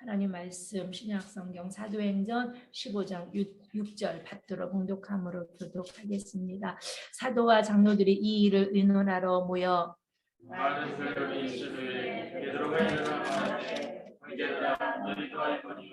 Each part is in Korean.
하나님 말씀 신약성경 사도행전 15장 6절 받들어 봉독함으로 교독하겠습니다. 사도와 장로들이 이 일을 의논하러 모여 많은 사람이 있으되 베드로가 일어나 말하되 너희도 알거니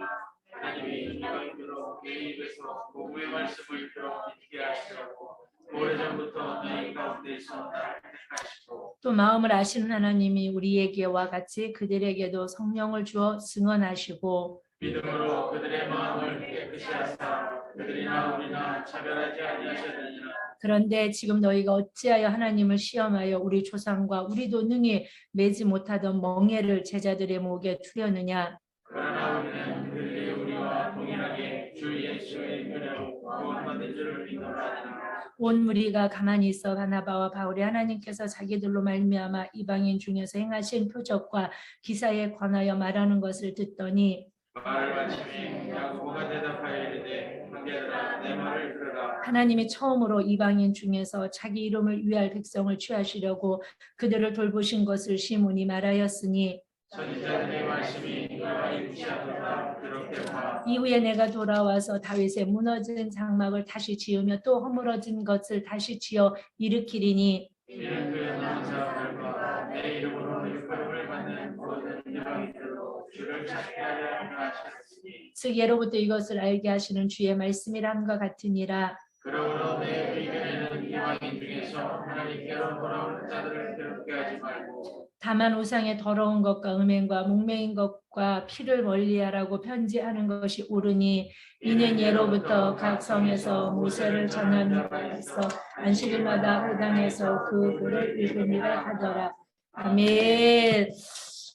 하나님이 이방인으로 내 입에서 복음의 말씀을 들어 믿게 하시려고 오래전부터 너희 가운데서 나를 택하시고 또 마음을 아시는 하나님이 우리에게와 같이 그들에게도 성령을 주어 증언하시고 믿음으로 그들의 마음을 깨끗이 하사 그들이나 우리나 차별하지 아니하셨느니라. 그런데 지금 너희가 어찌하여 하나님을 시험하여 우리 조상과 우리도 능히 매지 못하던 멍에를 제자들의 목에 투려느냐. 그러나 우리는 그들이 우리와 동일하게 주 예수의 은혜로 구원받은 줄을 믿노라. 온 무리가 가만히 있어 바나바와 바울이 하나님께서 자기들로 말미암아 이방인 중에서 행하신 표적과 기사에 관하여 말하는 것을 듣더니 말을 마치니 야고보가 대답하여 이르되 형제들아 내 말을 들으라. 하나님이 처음으로 이방인 중에서 자기 이름을 위할 백성을 취하시려고 그들을 돌보신 것을 시몬이 말하였으니 선지자들의 말씀이 너희가 일치하도다. 그렇게 봐. 이후에 내가 돌아와서 다윗의 무너진 장막을 다시 지으며 또 허물어진 것을 다시 지어 일으키리니 이는 그 남은 사람들과 내 이름으로 율법을 받는 모든 이방인들로 주를 찾게 하려 하셨으니 즉 예로부터 이것을 알게 하시는 주의 말씀이람과 같으니라. 그러므로 내 의견에는 이방인 중에서 하나님께로 돌아오는 자들을 괴롭게 하지 말고 다만 우상의 더러운 것과 음행과 목매인 것과 피를 멀리하라고 편지하는 것이 옳으니 이는 예로부터 각 성에서 모세를 전하는 바에서 안식일마다 회당에서 그 글을 읽으니라 하더라. 아멘.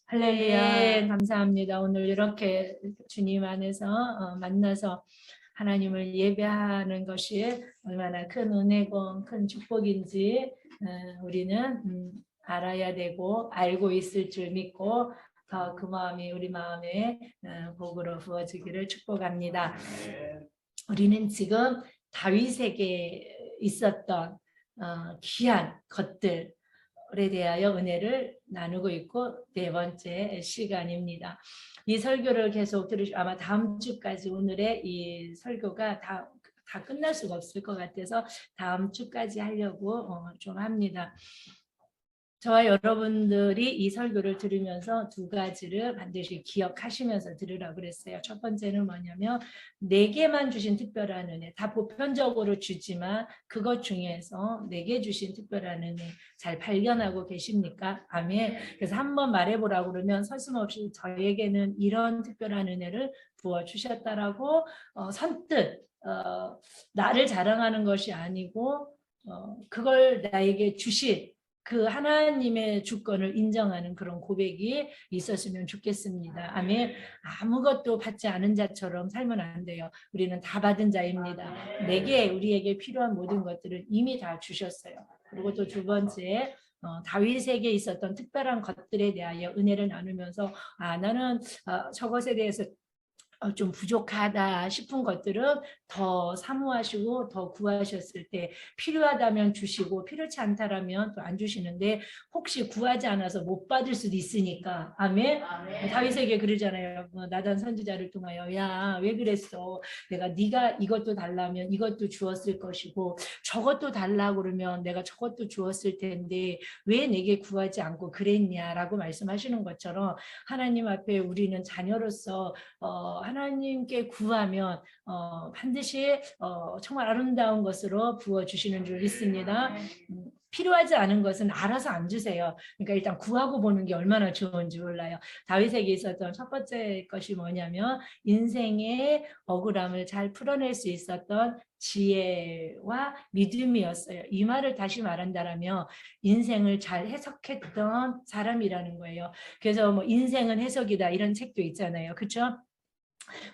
할렐루야. 감사합니다. 오늘 이렇게 주님 안에서 만나서 하나님을 예배하는 것이 얼마나 큰 은혜고 큰 축복인지 우리는 알아야 되고 알고 있을 줄 믿고 더 그 마음이 우리 마음에 복으로 부어지기를 축복합니다. 우리는 지금 다윗에게 있었던 귀한 것들에 대하여 은혜를 나누고 있고 네 번째 시간입니다. 이 설교를 계속 아마 다음 주까지 오늘의 이 설교가 다 끝날 수가 없을 것 같아서 다음 주까지 하려고 좀 합니다. 저와 여러분들이 이 설교를 들으면서 두 가지를 반드시 기억하시면서 들으라고 그랬어요. 첫 번째는 뭐냐면 내게만 주신 특별한 은혜, 다 보편적으로 주지만 그것 중에서 내게 주신 특별한 은혜 잘 발견하고 계십니까? 아멘. 그래서 한번 말해보라고 그러면 서슴없이 저에게는 이런 특별한 은혜를 부어주셨다라고 선뜻 나를 자랑하는 것이 아니고 그걸 나에게 주신 그 하나님의 주권을 인정하는 그런 고백이 있었으면 좋겠습니다. 아멘. 아무것도 받지 않은 자처럼 살면 안 돼요. 우리는 다 받은 자입니다. 내게 우리에게 필요한 모든 것들을 이미 다 주셨어요. 그리고 또 두 번째 다윗에게 있었던 특별한 것들에 대하여 은혜를 나누면서 나는 저것에 대해서 좀 부족하다 싶은 것들은 더 사모하시고 더 구하셨을 때 필요하다면 주시고 필요치 않다라면 또 안 주시는데 혹시 구하지 않아서 못 받을 수도 있으니까 아멘. 다윗에게 그러잖아요. 나단 선지자를 통하여 야 왜 그랬어? 내가 네가 이것도 달라면 이것도 주었을 것이고 저것도 달라고 그러면 내가 저것도 주었을 텐데 왜 내게 구하지 않고 그랬냐라고 말씀하시는 것처럼 하나님 앞에 우리는 자녀로서 하나님께 구하면 반드시 정말 아름다운 것으로 부어주시는 줄 믿습니다. 필요하지 않은 것은 알아서 안 주세요. 그러니까 일단 구하고 보는 게 얼마나 좋은지 몰라요. 다윗에게 있었던 첫 번째 것이 뭐냐면 인생의 억울함을 잘 풀어낼 수 있었던 지혜와 믿음이었어요. 이 말을 다시 말한다면 인생을 잘 해석했던 사람이라는 거예요. 그래서 뭐 인생은 해석이다 이런 책도 있잖아요. 그렇죠?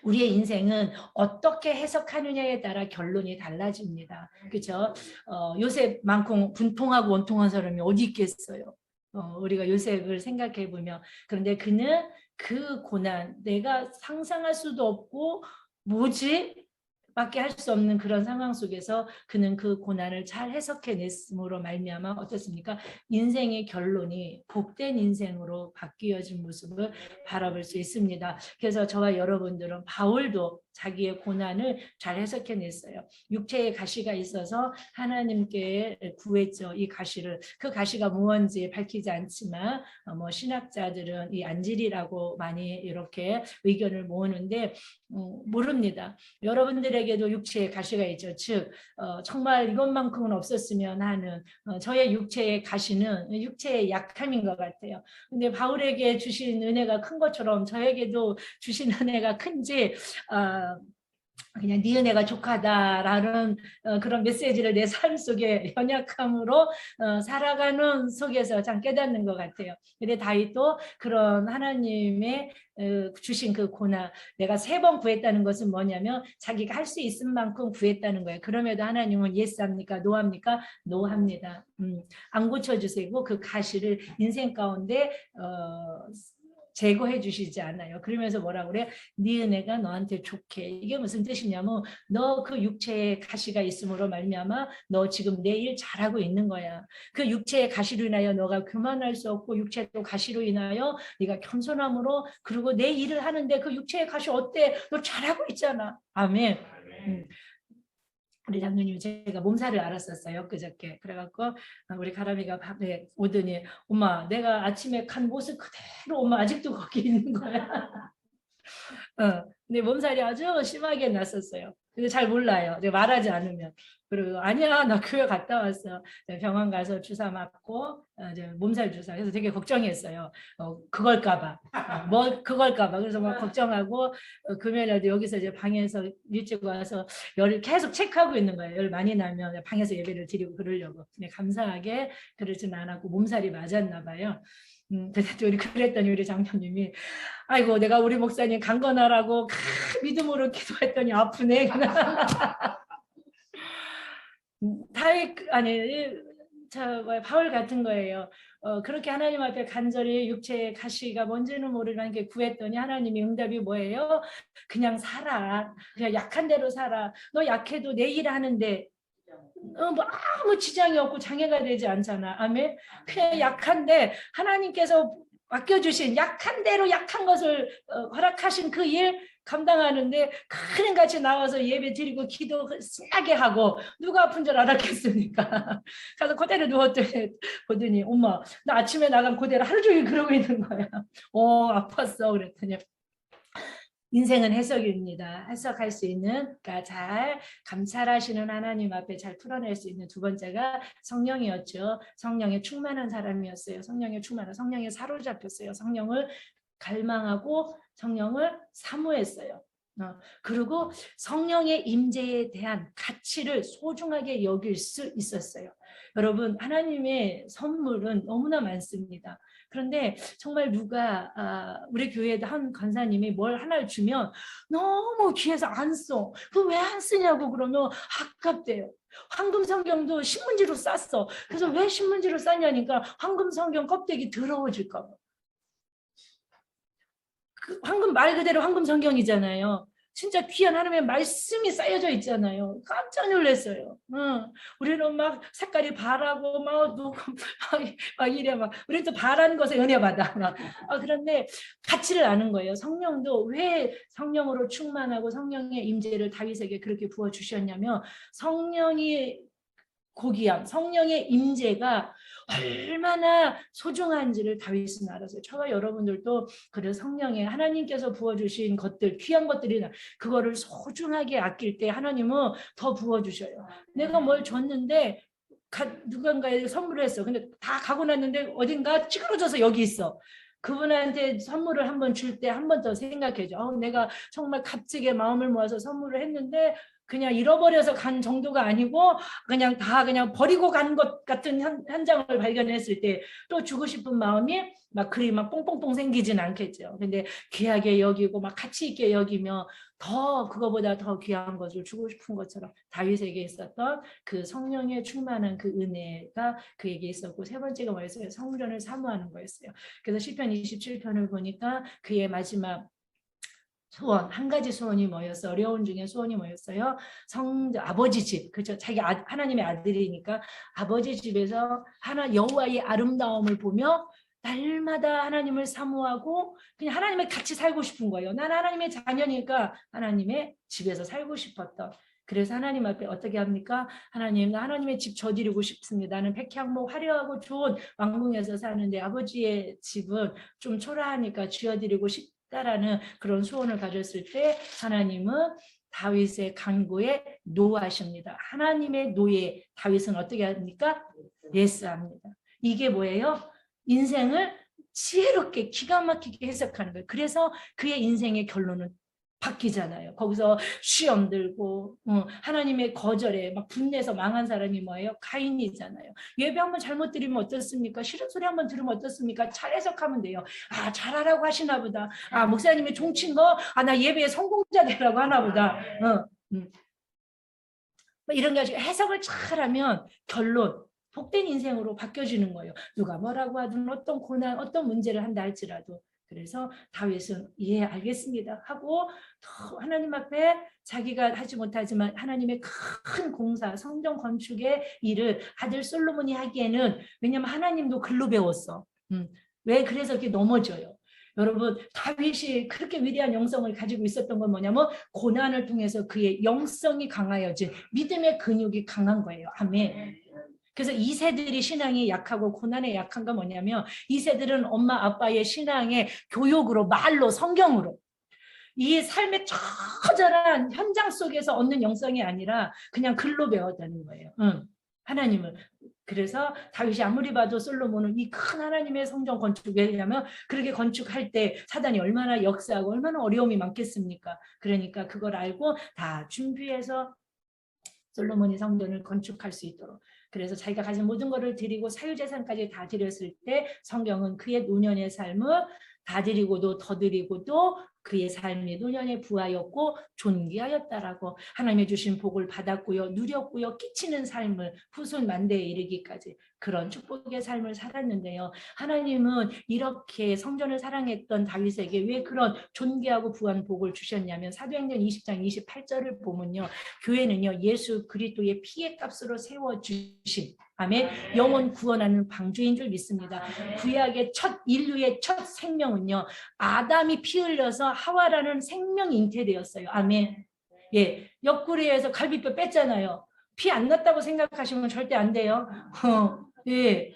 우리의 인생은 어떻게 해석하느냐에 따라 결론이 달라집니다. 그렇죠? 요셉 많고 분통하고 원통한 사람이 어디 있겠어요? 우리가 요셉을 생각해 보면 그런데 그는 그 고난 내가 상상할 수도 없고 뭐지? 밖에 할 수 없는 그런 상황 속에서 그는 그 고난을 잘 해석해냈음으로 말미암아 어떻습니까? 인생의 결론이 복된 인생으로 바뀌어진 모습을 바라볼 수 있습니다. 그래서 저와 여러분들은 바울도 자기의 고난을 잘 해석해냈어요. 육체의 가시가 있어서 하나님께 구했죠. 이 가시를. 그 가시가 무언지 밝히지 않지만 뭐 신학자들은 이 안질이라고 많이 이렇게 의견을 모으는데 모릅니다. 여러분들에게도 육체의 가시가 있죠. 즉 정말 이것만큼은 없었으면 하는 저의 육체의 가시는 육체의 약함인 것 같아요. 근데 바울에게 주신 은혜가 큰 것처럼 저에게도 주신 은혜가 큰지 그냥 네 은혜가 족하다라는 그런 메시지를 내 삶 속에 연약함으로 살아가는 속에서 참 깨닫는 것 같아요. 근데 다윗도 그런 하나님의 주신 그 고난, 내가 3번 구했다는 것은 뭐냐면 자기가 할 수 있을 만큼 구했다는 거예요. 그럼에도 하나님은 예스합니까? 노합니까? 노합니다. 안 고쳐주시고 그 가시를 인생 가운데 제거해 주시지 않아요. 그러면서 뭐라 그래? 네 은혜가 너한테 좋게. 이게 무슨 뜻이냐면 너 그 육체에 가시가 있음으로 말미암아 너 지금 내 일 잘하고 있는 거야. 그 육체의 가시로 인하여 너가 교만할 수 없고 육체도 가시로 인하여 네가 겸손함으로 그리고 내 일을 하는데 그 육체의 가시 어때? 너 잘하고 있잖아. 아멘. 우리 장로님 제가 몸살을 앓았었어요 그저께. 그래갖고 우리 가람이가 밥에 오더니 엄마 내가 아침에 간 모습 그대로 엄마 아직도 거기 있는 거야. 근데 몸살이 아주 심하게 났었어요. 근데 잘 몰라요. 내가 말하지 않으면. 그리고 아니야 나 교회 갔다 왔어. 병원 가서 주사 맞고 이제 몸살 주사. 그래서 되게 걱정했어요. 그걸까봐. 뭐 그걸까봐. 그래서 막 걱정하고 금요일에도 여기서 이제 방에서 일찍 와서 열을 계속 체크하고 있는 거예요. 열 많이 나면 방에서 예배를 드리고 그러려고. 근데 감사하게 그러진 않았고 몸살이 맞았나 봐요. 우리 그랬더니 우리 장로님이 아이고 내가 우리 목사님 강건하라고 믿음으로 기도했더니 아프네. 다윗 아니 바울 같은 거예요. 그렇게 하나님 앞에 간절히 육체의 가시가 뭔지는 모르지만 구했더니 하나님의 응답이 뭐예요? 그냥 살아. 그냥 약한 대로 살아. 너 약해도 내 일 하는데 뭐 아무 지장이 없고 장애가 되지 않잖아. 아멘. 그냥 약한데 하나님께서 맡겨주신 약한 대로 약한 것을 허락하신 그 일 감당하는데 큰일같이 나와서 예배 드리고 기도 신나게 하고 누가 아픈 줄 알았겠습니까? 가서 그대로 누웠더니 보더니 엄마 나 아침에 나간 그대로 하루 종일 그러고 있는 거야. 아팠어 그랬더니 인생은 해석입니다. 해석할 수 있는, 그러니까 잘 감찰하시는 하나님 앞에 잘 풀어낼 수 있는 두 번째가 성령이었죠. 성령에 충만한 사람이었어요. 성령에 충만한, 성령에 사로잡혔어요. 성령을 갈망하고 성령을 사모했어요. 그리고 성령의 임재에 대한 가치를 소중하게 여길 수 있었어요. 여러분 하나님의 선물은 너무나 많습니다. 그런데 정말 누가 우리 교회에도 한 간사님이 뭘 하나를 주면 너무 귀해서 안 써. 그 왜 안 쓰냐고 그러면 아깝대요. 황금 성경도 신문지로 쌌어. 그래서 왜 신문지로 쌌냐니까 황금 성경 껍데기 더러워질까 봐. 황금 말 그대로 황금 성경이잖아요. 진짜 귀한 하나님의 말씀이 쌓여져 있잖아요. 깜짝 놀랐어요. 우리는 막 색깔이 바라고 막 이래 막 우리는 또 바라는 것에 은혜 받아. 그런데 가치를 아는 거예요. 성령도 왜 성령으로 충만하고 성령의 임재를 다윗에게 그렇게 부어 주셨냐면 성령이 고귀함, 성령의 임재가 얼마나 소중한지를 다윗은 알았어요. 저와 여러분들도 그래 성령의 하나님께서 부어주신 것들, 귀한 것들이나 그거를 소중하게 아낄 때 하나님은 더 부어주셔요. 내가 뭘 줬는데 누군가에 선물을 했어. 근데 다 가고 났는데 어딘가 찌그러져서 여기 있어. 그분한테 선물을 한번 줄 때 한 번 더 생각해줘. 내가 정말 값지게 마음을 모아서 선물을 했는데 그냥 잃어버려서 간 정도가 아니고 그냥 다 그냥 버리고 간 것 같은 현장을 발견했을 때 또 주고 싶은 마음이 막 그리 막 뽕뽕뽕 생기진 않겠죠. 근데 귀하게 여기고 막 가치 있게 여기며 더 그거보다 더 귀한 것을 주고 싶은 것처럼 다윗에게 있었던 그 성령의 충만한 그 은혜가 그에게 있었고 세 번째가 뭐였어요? 성전을 사모하는 거였어요. 그래서 시편 27편을 보니까 그의 마지막 소원, 한 가지 소원이 뭐였어? 어려운 중에 소원이 뭐였어요? 아버지 집, 그죠? 자기 하나님의 아들이니까 아버지 집에서 여호와의 아름다움을 보며 날마다 하나님을 사모하고 그냥 하나님을 같이 살고 싶은 거예요. 나는 하나님의 자녀니까 하나님의 집에서 살고 싶었던. 그래서 하나님 앞에 어떻게 합니까? 하나님, 나 하나님의 집 저지르고 싶습니다. 나는 백향목 화려하고 좋은 왕궁에서 사는데 아버지의 집은 좀 초라하니까 지어드리고 싶다라는 그런 소원을 가졌을 때 하나님은 다윗의 간구에 노하십니다. 하나님의 노에 다윗은 어떻게 합니까? 예스합니다. 이게 뭐예요? 인생을 지혜롭게 기가 막히게 해석하는 거예요. 그래서 그의 인생의 결론은 바뀌잖아요. 거기서 시험 들고 하나님의 거절에 막 분내서 망한 사람이 뭐예요? 가인이잖아요. 예배 한번 잘못 드리면 어떻습니까? 싫은 소리 한번 들으면 어떻습니까? 잘 해석하면 돼요. 아, 잘하라고 하시나 보다. 아, 목사님이 종친 거, 아, 나 예배에 성공자 되라고 하나 보다. 이런 게 아니고 해석을 잘하면 결론, 복된 인생으로 바뀌어지는 거예요. 누가 뭐라고 하든 어떤 고난, 어떤 문제를 한다 할지라도. 그래서 다윗은 예, 알겠습니다 하고 더 하나님 앞에 자기가 하지 못하지만 하나님의 큰 공사, 성전 건축의 일을 아들 솔로몬이 하기에는, 왜냐하면 하나님도 글로 배웠어. 왜 그래서 이렇게 넘어져요? 여러분, 다윗이 그렇게 위대한 영성을 가지고 있었던 건 뭐냐면 고난을 통해서 그의 영성이 강하여진 믿음의 근육이 강한 거예요. 아멘. 그래서 2세들이 신앙이 약하고 고난에 약한 건 뭐냐면 2세들은 엄마 아빠의 신앙의 교육으로, 말로, 성경으로, 이 삶의 처절한 현장 속에서 얻는 영성이 아니라 그냥 글로 배웠다는 거예요. 하나님을. 그래서 다윗이 아무리 봐도 솔로몬은 이 큰 하나님의 성전 건축, 왜냐하면 그렇게 건축할 때 사단이 얼마나 역사하고 얼마나 어려움이 많겠습니까? 그러니까 그걸 알고 다 준비해서 솔로몬이 성전을 건축할 수 있도록. 그래서 자기가 가진 모든 것을 드리고 사유재산까지 다 드렸을 때 성경은 그의 노년의 삶을 다 드리고도 더 드리고도 그의 삶이 노년에 부하였고 존귀하였다라고, 하나님의 주신 복을 받았고요, 누렸고요, 끼치는 삶을 후손 만대에 이르기까지 그런 축복의 삶을 살았는데요. 하나님은 이렇게 성전을 사랑했던 다윗에게 왜 그런 존귀하고 부한 복을 주셨냐면 사도행전 20장 28절을 보면요, 교회는요 예수 그리스도의 피의 값으로 세워주신, 아멘, 영혼 구원하는 방주인 줄 믿습니다. 구약의 인류의 첫 생명은요 아담이 피 흘려서 하와라는 생명이 잉태되었어요. 아멘. 예, 옆구리에서 갈비뼈 뺐잖아요. 피 안 났다고 생각하시면 절대 안 돼요. 예,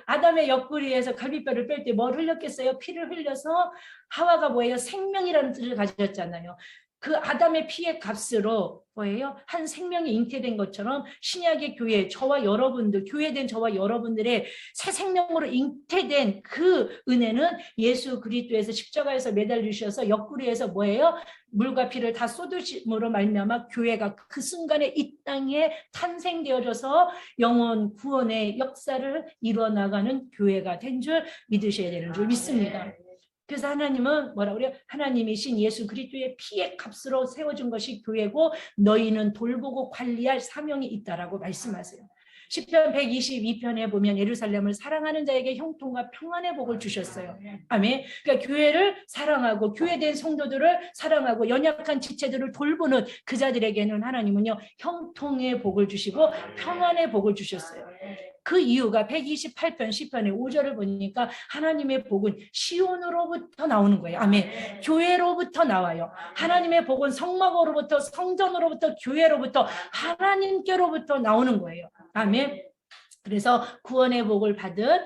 아담의 옆구리에서 갈비뼈를 뺄 때 뭘 흘렸겠어요? 피를 흘려서 하와가 뭐예요? 생명이라는 뜻을 가졌잖아요. 그 아담의 피의 값으로 뭐예요? 한 생명이 잉태된 것처럼 신약의 교회, 저와 여러분들, 교회된 저와 여러분들의 새 생명으로 잉태된 그 은혜는 예수 그리스도에서 십자가에서 매달리셔서 옆구리에서 뭐예요? 물과 피를 다 쏟으심으로 말미암아 교회가 그 순간에 이 땅에 탄생되어져서 영혼 구원의 역사를 이루어 나가는 교회가 된 줄 믿으셔야 되는 줄 믿습니다. 그래서 하나님은 뭐라고 그래요? 하나님이신 예수 그리스도의 피의 값으로 세워준 것이 교회고 너희는 돌보고 관리할 사명이 있다라고 말씀하세요. 시편 122편에 보면 예루살렘을 사랑하는 자에게 형통과 평안의 복을 주셨어요. 아멘. 그러니까 교회를 사랑하고 교회된 성도들을 사랑하고 연약한 지체들을 돌보는 그 자들에게는 하나님은요 형통의 복을 주시고 평안의 복을 주셨어요. 그 이유가 128편 시편의 5절을 보니까 하나님의 복은 시온으로부터 나오는 거예요. 아멘. 교회로부터 나와요. 하나님의 복은 성막으로부터, 성전으로부터, 교회로부터, 하나님께로부터 나오는 거예요. 아멘. 그래서 구원의 복을 받은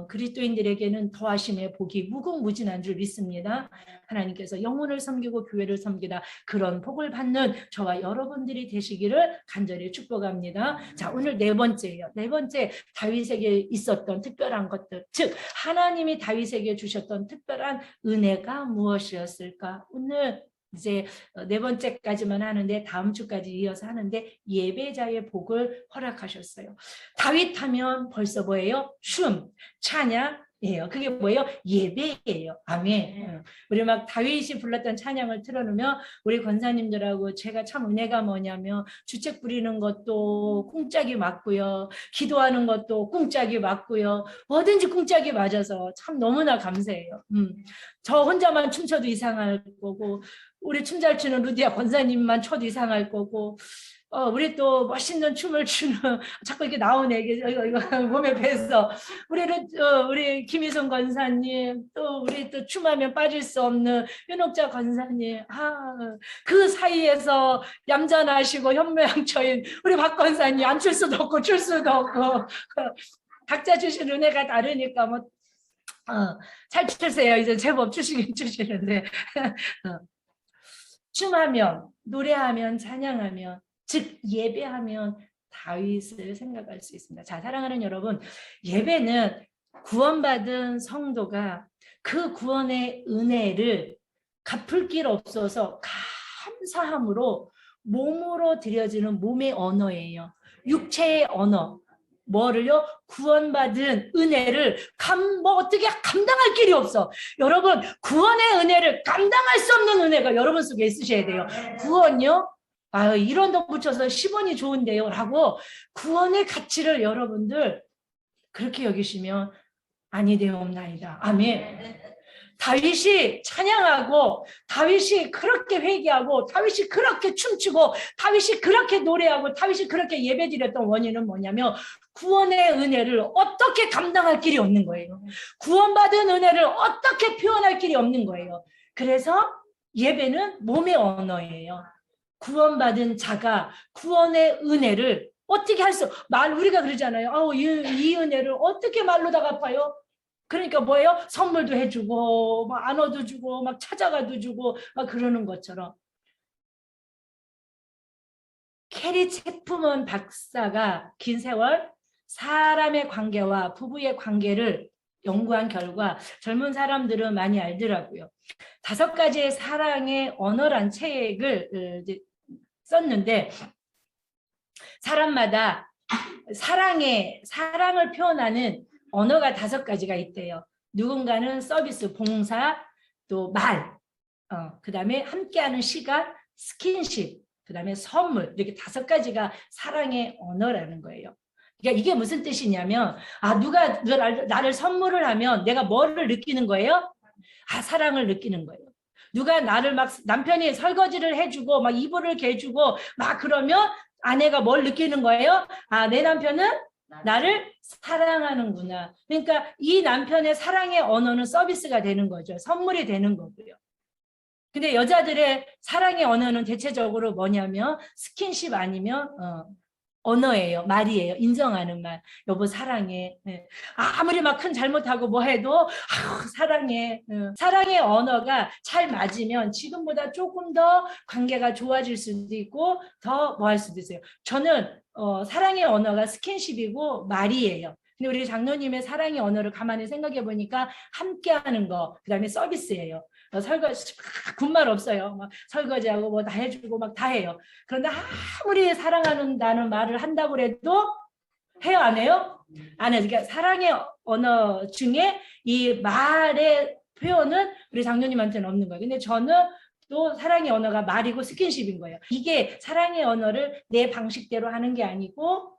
그리스도인들에게는 더하심의 복이 무궁무진한 줄 믿습니다. 하나님께서 영혼을 섬기고 교회를 섬기다 그런 복을 받는 저와 여러분들이 되시기를 간절히 축복합니다. 자, 오늘 네 번째예요. 네 번째, 다윗에게 있었던 특별한 것들, 즉 하나님이 다윗에게 주셨던 특별한 은혜가 무엇이었을까? 오늘 이제 네 번째까지만 하는데 다음 주까지 이어서 하는데 예배자의 복을 허락하셨어요. 다윗 하면 벌써 뭐예요? 춤, 찬양, 그게 뭐예요? 예배예요. 아멘. 우리 막 다윗이 불렀던 찬양을 틀어놓으면 우리 권사님들하고 제가 참 은혜가 뭐냐면 주책 부리는 것도 꿍짝이 맞고요. 기도하는 것도 꿍짝이 맞고요. 뭐든지 꿍짝이 맞아서 참 너무나 감사해요. 저 혼자만 춤춰도 이상할 거고 우리 춤 잘 추는 루디아 권사님만 춰도 이상할 거고 우리 또 멋있는 춤을 추는 자꾸 이렇게 나오네 이거 몸에 배서 우리 김희성 권사님 또 우리 또 춤하면 빠질 수 없는 윤옥자 권사님 그 사이에서 얌전하시고 현모양처인 우리 박 권사님 안 출 수도 없고 출 수도 없고 각자 주신 은혜가 다르니까 뭐 잘 추세요. 이제 제법 추시긴 추시는데 춤하면 노래하면 찬양하면 즉 예배하면 다윗을 생각할 수 있습니다. 자, 사랑하는 여러분, 예배는 구원받은 성도가 그 구원의 은혜를 갚을 길 없어서 감사함으로 몸으로 드려지는 몸의 언어예요. 육체의 언어. 뭐를요? 구원받은 은혜를 어떻게 감당할 길이 없어. 여러분, 구원의 은혜를 감당할 수 없는 은혜가 여러분 속에 있으셔야 돼요. 구원요? 이런 돈 붙여서 10원이 좋은데요 라고 구원의 가치를 여러분들 그렇게 여기시면 아니 되옵나이다. 아멘. 다윗이 찬양하고 다윗이 그렇게 회개하고 다윗이 그렇게 춤추고 다윗이 그렇게 노래하고 다윗이 그렇게 예배드렸던 원인은 뭐냐면 구원의 은혜를 어떻게 감당할 길이 없는 거예요. 구원받은 은혜를 어떻게 표현할 길이 없는 거예요. 그래서 예배는 몸의 언어예요. 구원받은 자가 구원의 은혜를 어떻게 우리가 그러잖아요. 이 은혜를 어떻게 말로다 갚아요? 그러니까 뭐예요? 선물도 해주고 막 안어도 주고 막 찾아가도 주고 막 그러는 것처럼. 캐리 채프먼 박사가 긴 세월 사람의 관계와 부부의 관계를 연구한 결과 젊은 사람들은 많이 알더라고요. 5가지의 사랑의 언어란 책을 썼는데 사람마다 사랑을 표현하는 언어가 5가지가 있대요. 누군가는 서비스, 봉사, 또 말, 그 다음에 함께하는 시간, 스킨십, 그 다음에 선물, 이렇게 5가지가 사랑의 언어라는 거예요. 그러니까 이게 무슨 뜻이냐면 누가 나를 선물을 하면 내가 뭐를 느끼는 거예요? 사랑을 느끼는 거예요. 누가 나를 막 남편이 설거지를 해주고 막 이불을 개주고 막 그러면 아내가 뭘 느끼는 거예요? 내 남편은 나를 사랑하는구나. 그러니까 이 남편의 사랑의 언어는 서비스가 되는 거죠. 선물이 되는 거고요. 근데 여자들의 사랑의 언어는 대체적으로 뭐냐면 스킨십 아니면 언어예요. 말이에요. 인정하는 말. 여보 사랑해. 아무리 막 큰 잘못하고 뭐 해도 사랑해. 사랑의 언어가 잘 맞으면 지금보다 조금 더 관계가 좋아질 수도 있고 더 뭐 할 수도 있어요. 저는 사랑의 언어가 스킨십이고 말이에요. 근데 우리 장로님의 사랑의 언어를 가만히 생각해 보니까 함께하는 거, 그다음에 서비스예요. 설거지 군말 없어요. 막 설거지하고 뭐 다 해주고 막 다 해요. 그런데 아무리 사랑한다는 말을 한다고 해도 해요, 안 해요? 안 해요. 그러니까 사랑의 언어 중에 이 말의 표현은 우리 장로님한테는 없는 거예요. 근데 저는 또 사랑의 언어가 말이고 스킨십인 거예요. 이게 사랑의 언어를 내 방식대로 하는 게 아니고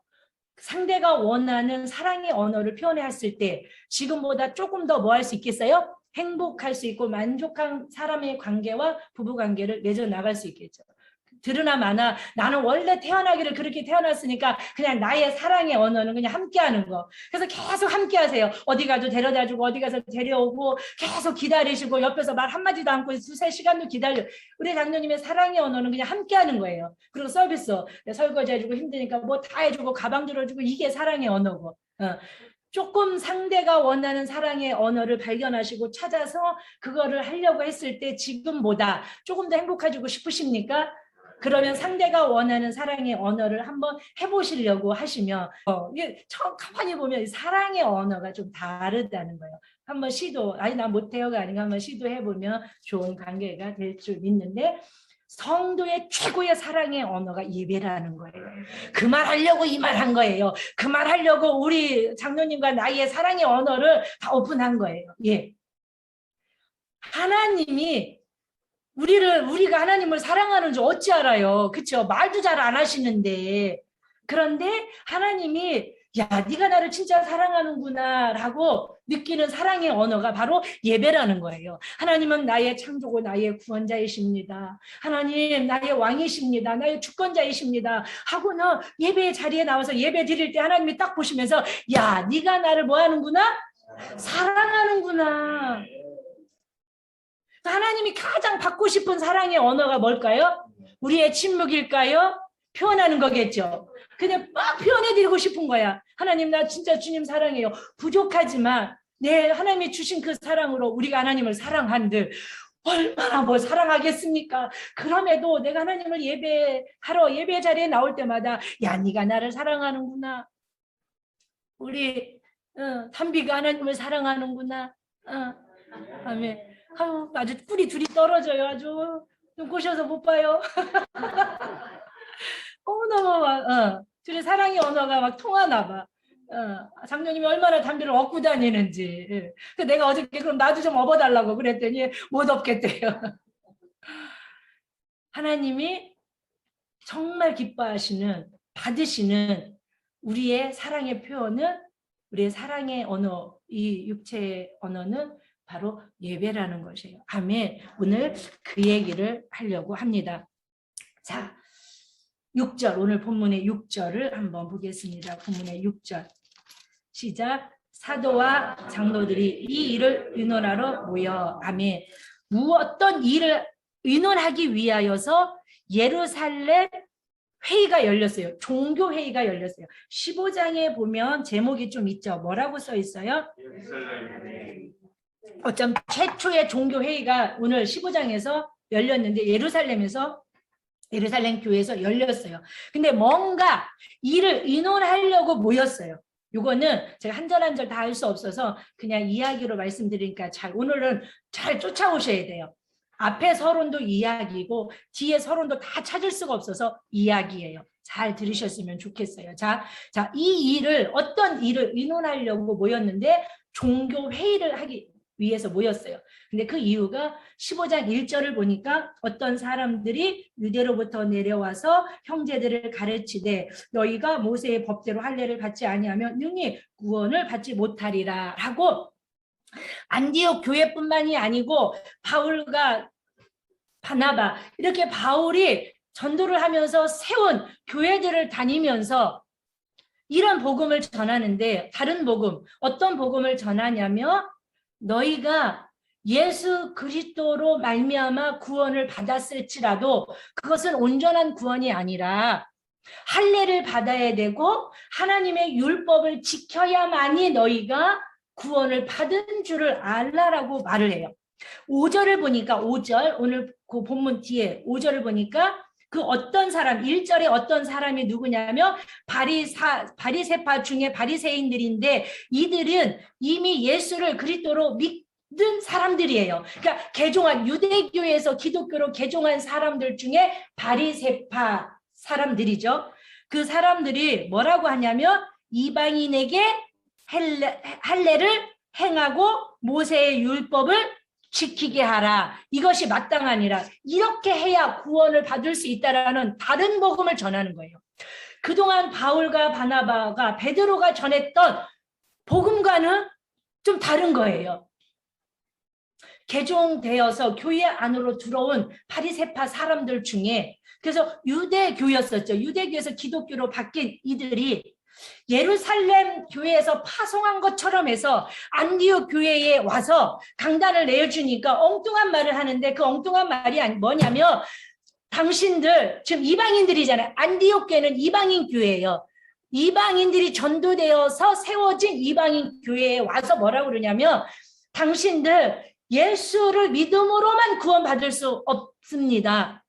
상대가 원하는 사랑의 언어를 표현했을 때 지금보다 조금 더 뭐 할 수 있겠어요? 행복할 수 있고 만족한 사람의 관계와 부부관계를 맺어 나갈 수 있겠죠. 들으나 마나 나는 원래 태어나기를 그렇게 태어났으니까 그냥 나의 사랑의 언어는 그냥 함께하는 거. 그래서 계속 함께하세요. 어디 가도 데려다주고 어디 가서 데려오고 계속 기다리시고 옆에서 말 한마디도 않고 2-3시간도 기다려. 우리 장로님의 사랑의 언어는 그냥 함께하는 거예요. 그리고 서비스 설거지 해주고 힘드니까 뭐 다 해주고 가방 들어주고 이게 사랑의 언어고. 조금 상대가 원하는 사랑의 언어를 발견하시고 찾아서 그거를 하려고 했을 때 지금보다 조금 더 행복해지고 싶으십니까? 그러면 상대가 원하는 사랑의 언어를 한번 해보시려고 하시면 이게 가만히 보면 사랑의 언어가 좀 다르다는 거예요. 한번 나 못해요가 아니고 한번 시도해보면 좋은 관계가 될 줄 믿는데 성도의 최고의 사랑의 언어가 예배라는 거예요. 그 말 하려고 이 말 한 거예요. 그 말 하려고 우리 장로님과 나의 사랑의 언어를 다 오픈한 거예요. 예. 하나님이 우리가 하나님을 사랑하는 줄 어찌 알아요? 그렇죠? 말도 잘 안 하시는데. 그런데 하나님이 야, 네가 나를 진짜 사랑하는구나 라고 느끼는 사랑의 언어가 바로 예배라는 거예요. 하나님은 나의 창조고 나의 구원자이십니다. 하나님 나의 왕이십니다. 나의 주권자이십니다. 하고는 예배의 자리에 나와서 예배 드릴 때 하나님이 딱 보시면서 야, 네가 나를 뭐 하는구나? 사랑하는구나. 하나님이 가장 받고 싶은 사랑의 언어가 뭘까요? 우리의 침묵일까요? 표현하는 거겠죠. 근데 막 표현해드리고 싶은 거야. 하나님 나 진짜 주님 사랑해요. 부족하지만 내 하나님이 주신 그 사랑으로 우리가 하나님을 사랑한들 얼마나 뭐 사랑하겠습니까? 그럼에도 내가 하나님을 예배하러 예배 자리에 나올 때마다 야 네가 나를 사랑하는구나. 우리 담비가 하나님을 사랑하는구나. 아멘. 아유, 아주 뿔이 둘이 떨어져요. 아주 좀 꼬셔서 못 봐요. 너무 막, 둘이 사랑의 언어가 막 통하나 봐. 장로님이 얼마나 담비를 업고 다니는지. 예. 내가 어저께 그럼 나도 좀 업어달라고 그랬더니 못 업겠대요. 하나님이 정말 기뻐하시는, 받으시는 우리의 사랑의 표현은, 우리의 사랑의 언어, 이 육체의 언어는 바로 예배라는 것이에요. 아멘. 오늘 그 얘기를 하려고 합니다. 자, 6절, 오늘 본문의 6절을 한번 보겠습니다. 본문의 6절. 시작. 사도와 장로들이 이 일을 의논하러 모여. 아멘. 어떤 일을 의논하기 위하여서 예루살렘 회의가 열렸어요. 종교 회의가 열렸어요. 15장에 보면 제목이 좀 있죠. 뭐라고 써 있어요? 어쩜 최초의 종교 회의가 오늘 15장에서 열렸는데 예루살렘 교회에서 열렸어요. 근데 뭔가 일을 의논하려고 모였어요. 요거는 제가 한 절 한 절 다 할 수 없어서 그냥 이야기로 말씀드리니까 오늘은 잘 쫓아오셔야 돼요. 앞에 서론도 이야기고 뒤에 서론도 다 찾을 수가 없어서 이야기예요. 잘 들으셨으면 좋겠어요. 자, 이 일을 어떤 일을 의논하려고 모였는데 종교 회의를 하기 위해서 모였어요. 근데 그 이유가 15장 1절을 보니까 어떤 사람들이 유대로부터 내려와서 형제들을 가르치되 너희가 모세의 법대로 할례를 받지 아니하면 능히 구원을 받지 못하리라 라고 안디옥 교회뿐만이 아니고 바울과 바나바 이렇게 바울이 전도를 하면서 세운 교회들을 다니면서 이런 복음을 전하는데 다른 복음, 어떤 복음을 전하냐면 너희가 예수 그리스도로 말미암아 구원을 받았을지라도 그것은 온전한 구원이 아니라 할례를 받아야 되고 하나님의 율법을 지켜야만이 너희가 구원을 받은 줄을 알라라고 말을 해요. 5절을 보니까 5절 오늘 그 본문 뒤에 5절을 보니까 그 어떤 사람 1절에 어떤 사람이 누구냐면 바리새파 중에 바리새인들인데 이들은 이미 예수를 그리스도로 믿는 사람들이에요. 그러니까 개종한 유대교에서 기독교로 개종한 사람들 중에 바리새파 사람들이죠. 그 사람들이 뭐라고 하냐면 이방인에게 할례를 행하고 모세의 율법을 지키게 하라. 이것이 마땅하니라. 이렇게 해야 구원을 받을 수 있다라는 다른 복음을 전하는 거예요. 그동안 바울과 바나바가 베드로가 전했던 복음과는 좀 다른 거예요. 개종되어서 교회 안으로 들어온 바리새파 사람들 중에 그래서 유대교였었죠. 유대교에서 기독교로 바뀐 이들이 예루살렘 교회에서 파송한 것처럼 해서 안디옥 교회에 와서 강단을 내어주니까 엉뚱한 말을 하는데 그 엉뚱한 말이 뭐냐면 당신들 지금 이방인들이잖아요. 안디옥 교회는 이방인 교회예요. 이방인들이 전도되어서 세워진 이방인 교회에 와서 뭐라고 그러냐면 당신들 예수를 믿음으로만 구원받을 수 없습니다.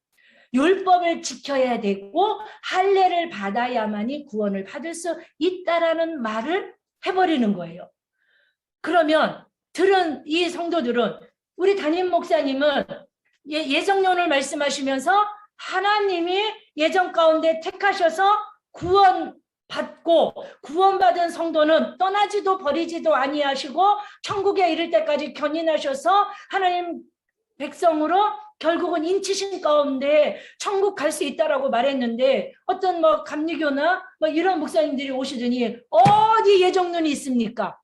율법을 지켜야 되고 할례를 받아야만이 구원을 받을 수 있다라는 말을 해버리는 거예요. 그러면 들은 이 성도들은 우리 담임 목사님은 예정론을 말씀하시면서 하나님이 예정 가운데 택하셔서 구원받고 구원받은 성도는 떠나지도 버리지도 아니하시고 천국에 이를 때까지 견인하셔서 하나님 백성으로 결국은 인치신 가운데 천국 갈 수 있다라고 말했는데 어떤 뭐 감리교나 뭐 이런 목사님들이 오시더니 어디 예정론이 있습니까?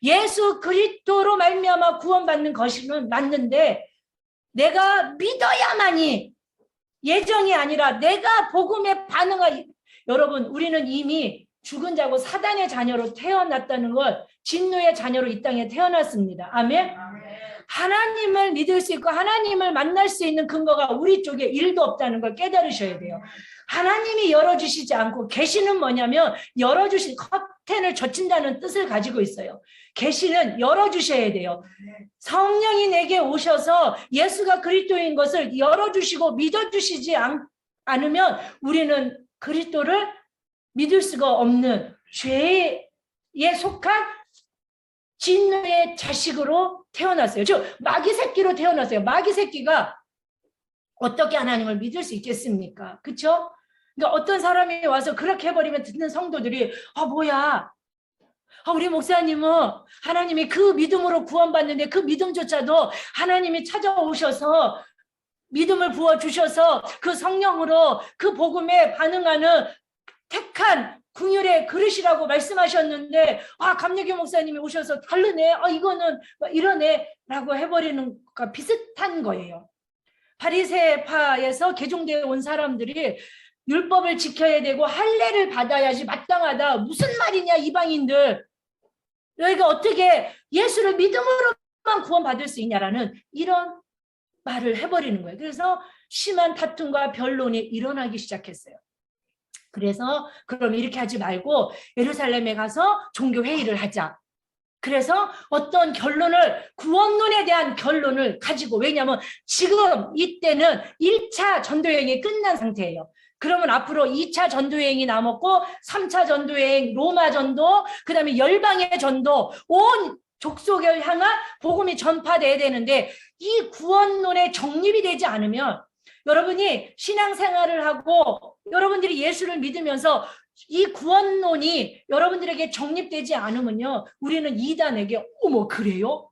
예수 그리스도로 말미암아 구원받는 것은 맞는데 내가 믿어야만이 예정이 아니라 내가 복음에 반응하. 여러분 우리는 이미 죽은 자고 사단의 자녀로 태어났다는 것, 진노의 자녀로 이 땅에 태어났습니다. 아멘. 하나님을 믿을 수 있고 하나님을 만날 수 있는 근거가 우리 쪽에 1도 없다는 걸 깨달으셔야 돼요. 하나님이 열어주시지 않고 계시는 뭐냐면 열어주신 커튼을 젖힌다는 뜻을 가지고 있어요. 계시는 열어주셔야 돼요. 성령이 내게 오셔서 예수가 그리스도인 것을 열어주시고 믿어주시지 않으면 우리는 그리스도를 믿을 수가 없는 죄에 속한 진노의 자식으로 태어났어요. 즉 마귀 새끼로 태어났어요. 마귀 새끼가 어떻게 하나님을 믿을 수 있겠습니까? 그렇죠? 그러니까 어떤 사람이 와서 그렇게 해버리면 듣는 성도들이 뭐야? 우리 목사님은 하나님이 그 믿음으로 구원받는데 그 믿음조차도 하나님이 찾아오셔서 믿음을 부어주셔서 그 성령으로 그 복음에 반응하는 택한 궁율의 그릇이라고 말씀하셨는데 감리교 목사님이 오셔서 다르네, 이거는 이러네 라고 해버리는 것과 비슷한 거예요. 바리새파에서 개종되어 온 사람들이 율법을 지켜야 되고 할례를 받아야지 마땅하다. 무슨 말이냐 이방인들. 너희가 어떻게 예수를 믿음으로만 구원받을 수 있냐라는 이런 말을 해버리는 거예요. 그래서 심한 다툼과 변론이 일어나기 시작했어요. 그래서 그럼 이렇게 하지 말고 예루살렘에 가서 종교회의를 하자. 그래서 어떤 결론을, 구원론에 대한 결론을 가지고, 왜냐하면 지금 이때는 1차 전도여행이 끝난 상태예요. 그러면 앞으로 2차 전도여행이 남았고 3차 전도여행, 로마 전도, 그 다음에 열방의 전도, 온 족속을 향한 복음이 전파돼야 되는데 이 구원론에 정립이 되지 않으면 여러분이 신앙생활을 하고 여러분들이 예수를 믿으면서 이 구원론이 여러분들에게 정립되지 않으면요, 우리는 이단에게 어머 그래요?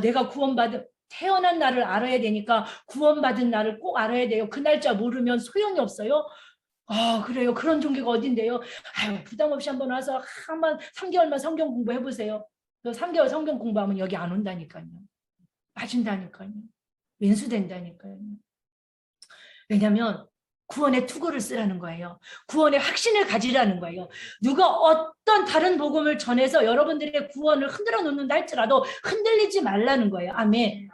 내가 구원받은 태어난 날을 알아야 되니까 구원받은 날을 꼭 알아야 돼요. 그 날짜 모르면 소용이 없어요. 그래요. 그런 종교가 어딘데요? 부담 없이 한번 와서 한번 3개월만 성경 공부해보세요. 3개월 성경 공부하면 여기 안 온다니까요. 빠진다니까요. 왼수된다니까요. 왜냐하면 구원의 투구를 쓰라는 거예요. 구원의 확신을 가지라는 거예요. 누가 어떤 다른 복음을 전해서 여러분들의 구원을 흔들어 놓는다 할지라도 흔들리지 말라는 거예요. 아멘.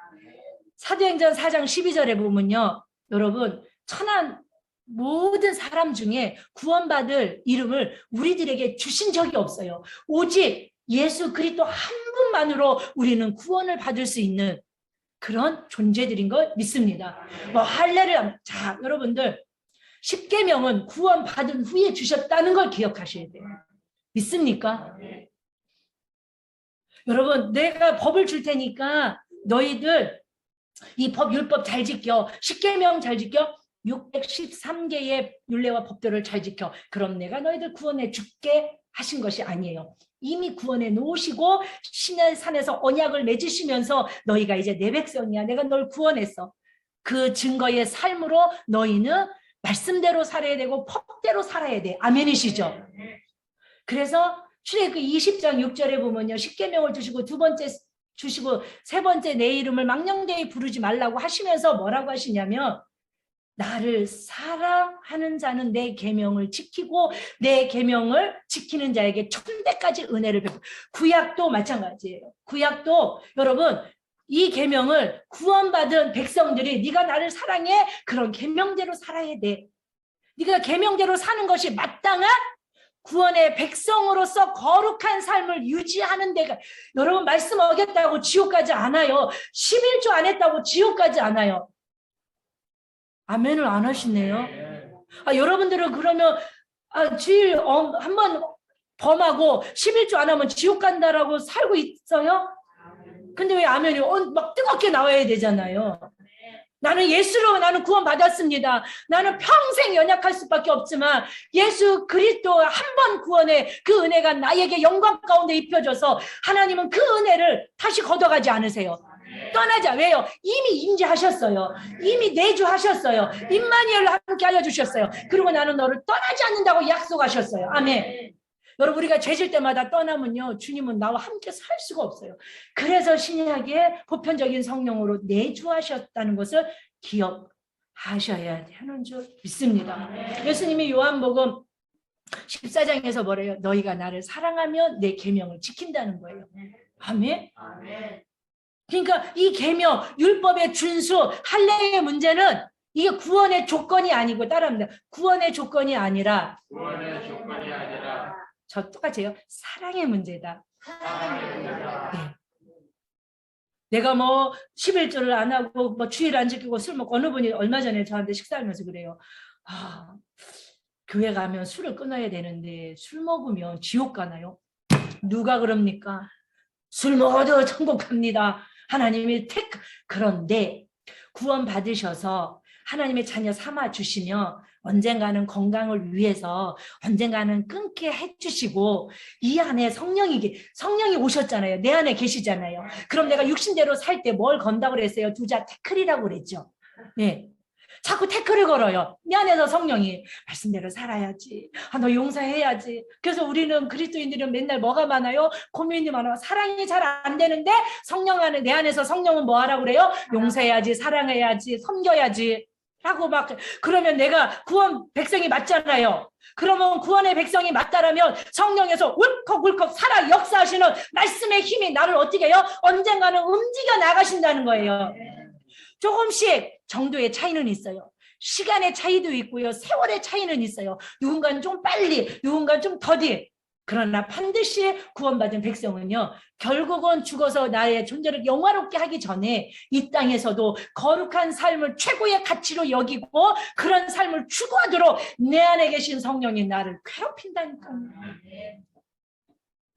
사도행전 4장 12절에 보면요, 여러분 천한 모든 사람 중에 구원받을 이름을 우리들에게 주신 적이 없어요. 오직 예수 그리스도 한 분만으로 우리는 구원을 받을 수 있는 그런 존재들인 걸 믿습니다. 할례를, 자 여러분들 10계명은 구원받은 후에 주셨다는 걸 기억하셔야 돼요. 믿습니까? 여러분 내가 법을 줄 테니까 너희들 이 법 율법 잘 지켜, 10계명 잘 지켜, 613개의 율례와 법들을 잘 지켜. 그럼 내가 너희들 구원해 줄게 하신 것이 아니에요. 이미 구원해 놓으시고 신의 산에서 언약을 맺으시면서 너희가 이제 내 백성이야, 내가 널 구원했어. 그 증거의 삶으로 너희는 말씀대로 살아야 되고 법대로 살아야 돼. 아멘이시죠? 그래서 출애굽기 20장 6절에 보면요, 10계명을 주시고 두 번째 주시고 세 번째 내 이름을 망령되이 부르지 말라고 하시면서 뭐라고 하시냐면, 나를 사랑하는 자는 내 계명을 지키고 내 계명을 지키는 자에게 천대까지 은혜를 베풀. 구약도 마찬가지예요. 구약도 여러분 이 계명을 구원받은 백성들이 네가 나를 사랑해, 그런 계명대로 살아야 돼. 네가 계명대로 사는 것이 마땅한 구원의 백성으로서 거룩한 삶을 유지하는 데가, 여러분 말씀 어겼다고 지옥 가지 않아요. 11조 안 했다고 지옥 가지 않아요. 아멘을 안 하시네요. 여러분들은 그러면 주일 한번 범하고 11조 안 하면 지옥 간다라고 살고 있어요? 근데 왜 아멘이 막 뜨겁게 나와야 되잖아요. 나는 예수로 나는 구원받았습니다. 나는 평생 연약할 수밖에 없지만 예수 그리스도 한 번 구원의 그 은혜가 나에게 영광 가운데 입혀져서 하나님은 그 은혜를 다시 걷어가지 않으세요. 떠나자. 왜요? 이미 임재하셨어요. 이미 내주하셨어요. 임마누엘로 함께 알려주셨어요. 그리고 나는 너를 떠나지 않는다고 약속하셨어요. 아멘. 여러분 우리가 죄질 때마다 떠나면요 주님은 나와 함께 살 수가 없어요. 그래서 신약에 보편적인 성령으로 내주하셨다는 것을 기억하셔야 하는 줄 믿습니다. 예수님이 요한복음 14장에서 뭐래요? 너희가 나를 사랑하면 내 계명을 지킨다는 거예요. 아멘. 그러니까 이 계명, 율법의 준수, 할례의 문제는 이게 구원의 조건이 아니고 따라합니다. 구원의 조건이 아니라 저 똑같아요. 사랑의 문제다. 네. 내가 뭐 11조를 안 하고 뭐 주일 안 지키고 술 먹고 어느 분이 얼마 전에 저한테 식사하면서 그래요. 교회 가면 술을 끊어야 되는데 술 먹으면 지옥 가나요? 누가 그럽니까? 술 먹어도 천국 갑니다. 하나님이 그런데 구원 받으셔서 하나님의 자녀 삼아 주시며 언젠가는 건강을 위해서 언젠가는 끊게 해주시고 이 안에 성령이 오셨잖아요. 내 안에 계시잖아요. 그럼 내가 육신대로 살 때 뭘 건다고 그랬어요? 두자 태클이라고 그랬죠. 네. 자꾸 태클을 걸어요. 내 안에서 성령이 말씀대로 살아야지. 너 용서해야지. 그래서 우리는 그리스도인들은 맨날 뭐가 많아요? 고민이 많아요. 사랑이 잘 안 되는데 성령 안에 내 안에서 성령은 뭐 하라고 그래요? 용서해야지, 사랑해야지, 섬겨야지. 하고 막 그러면 내가 구원 백성이 맞잖아요. 그러면 구원의 백성이 맞다라면 성령에서 울컥울컥 살아 역사하시는 말씀의 힘이 나를 어떻게 해요? 언젠가는 움직여 나가신다는 거예요. 조금씩 정도의 차이는 있어요. 시간의 차이도 있고요. 세월의 차이는 있어요. 누군가는 좀 빨리, 누군가는 좀 더디. 그러나 반드시 구원받은 백성은요. 결국은 죽어서 나의 존재를 영화롭게 하기 전에 이 땅에서도 거룩한 삶을 최고의 가치로 여기고 그런 삶을 추구하도록 내 안에 계신 성령이 나를 괴롭힌다니까요.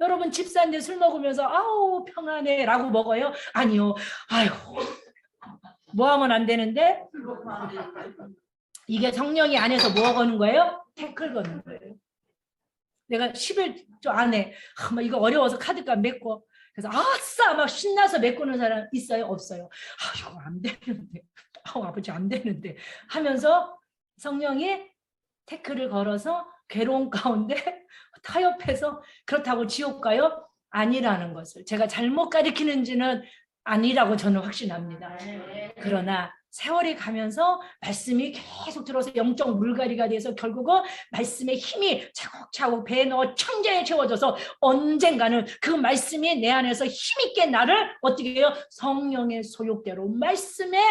여러분 집사인데 술 먹으면서 아우 평안해 라고 먹어요? 아니요. 아이고 뭐 하면 안 되는데? 이게 성령이 안에서 뭐 거는 거예요? 태클 거는 거예요. 내가 11조 안에 막 이거 어려워서 카드값 메꿔. 그래서 아싸 막 신나서 메꾸는 사람 있어요? 없어요? 이거 안 되는데. 아버지 안 되는데. 하면서 성령이 태클을 걸어서 괴로운 가운데 타협해서 그렇다고 지옥 가요? 아니라는 것을 제가 잘못 가리키는지는 아니라고 저는 확신합니다. 그러나 세월이 가면서 말씀이 계속 들어서 영적 물갈이가 돼서 결국은 말씀의 힘이 차곡차곡 배에 넣어 청자에 채워져서 언젠가는 그 말씀이 내 안에서 힘있게 나를 어떻게 해요? 성령의 소욕대로 말씀의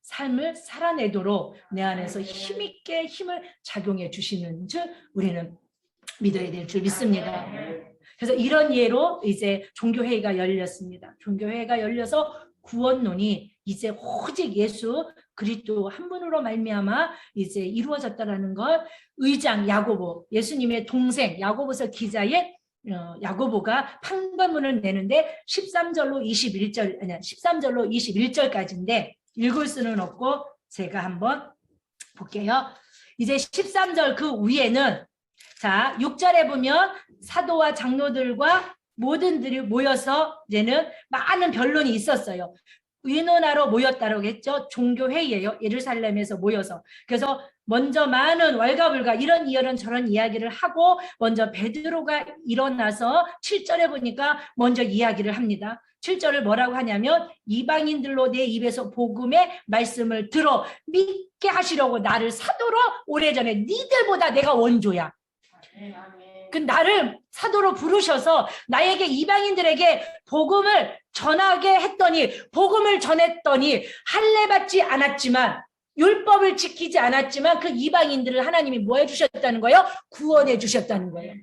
삶을 살아내도록 내 안에서 힘있게 힘을 작용해 주시는 줄 우리는 믿어야 될 줄 믿습니다. 그래서 이런 예로 이제 종교회의가 열렸습니다. 종교회의가 열려서 구원론이 이제 오직 예수 그리스도 한 분으로 말미암아 이제 이루어졌다라는 걸 의장 야고보 예수님의 동생 야고보서 기자의 야고보가 판결문을 내는데 13절로 21절까지인데 읽을 수는 없고 제가 한번 볼게요. 이제 13절 그 위에는 자 6절에 보면 사도와 장로들과 모든들이 모여서 이제는 많은 변론이 있었어요. 의논하러 모였다라고 했죠. 종교회의예요. 예루살렘에서 모여서. 그래서 먼저 많은 왈가불가 이런 저런 이야기를 하고 먼저 베드로가 일어나서 7절에 보니까 먼저 이야기를 합니다. 7절을 뭐라고 하냐면 이방인들로 내 입에서 복음의 말씀을 들어 믿게 하시려고 나를 사도로 오래전에 니들보다 내가 원조야. 그 나를 사도로 부르셔서 나에게 이방인들에게 복음을 전하게 했더니 복음을 전했더니 할례 받지 않았지만 율법을 지키지 않았지만 그 이방인들을 하나님이 뭐 해주셨다는 거예요? 구원해 주셨다는 거예요.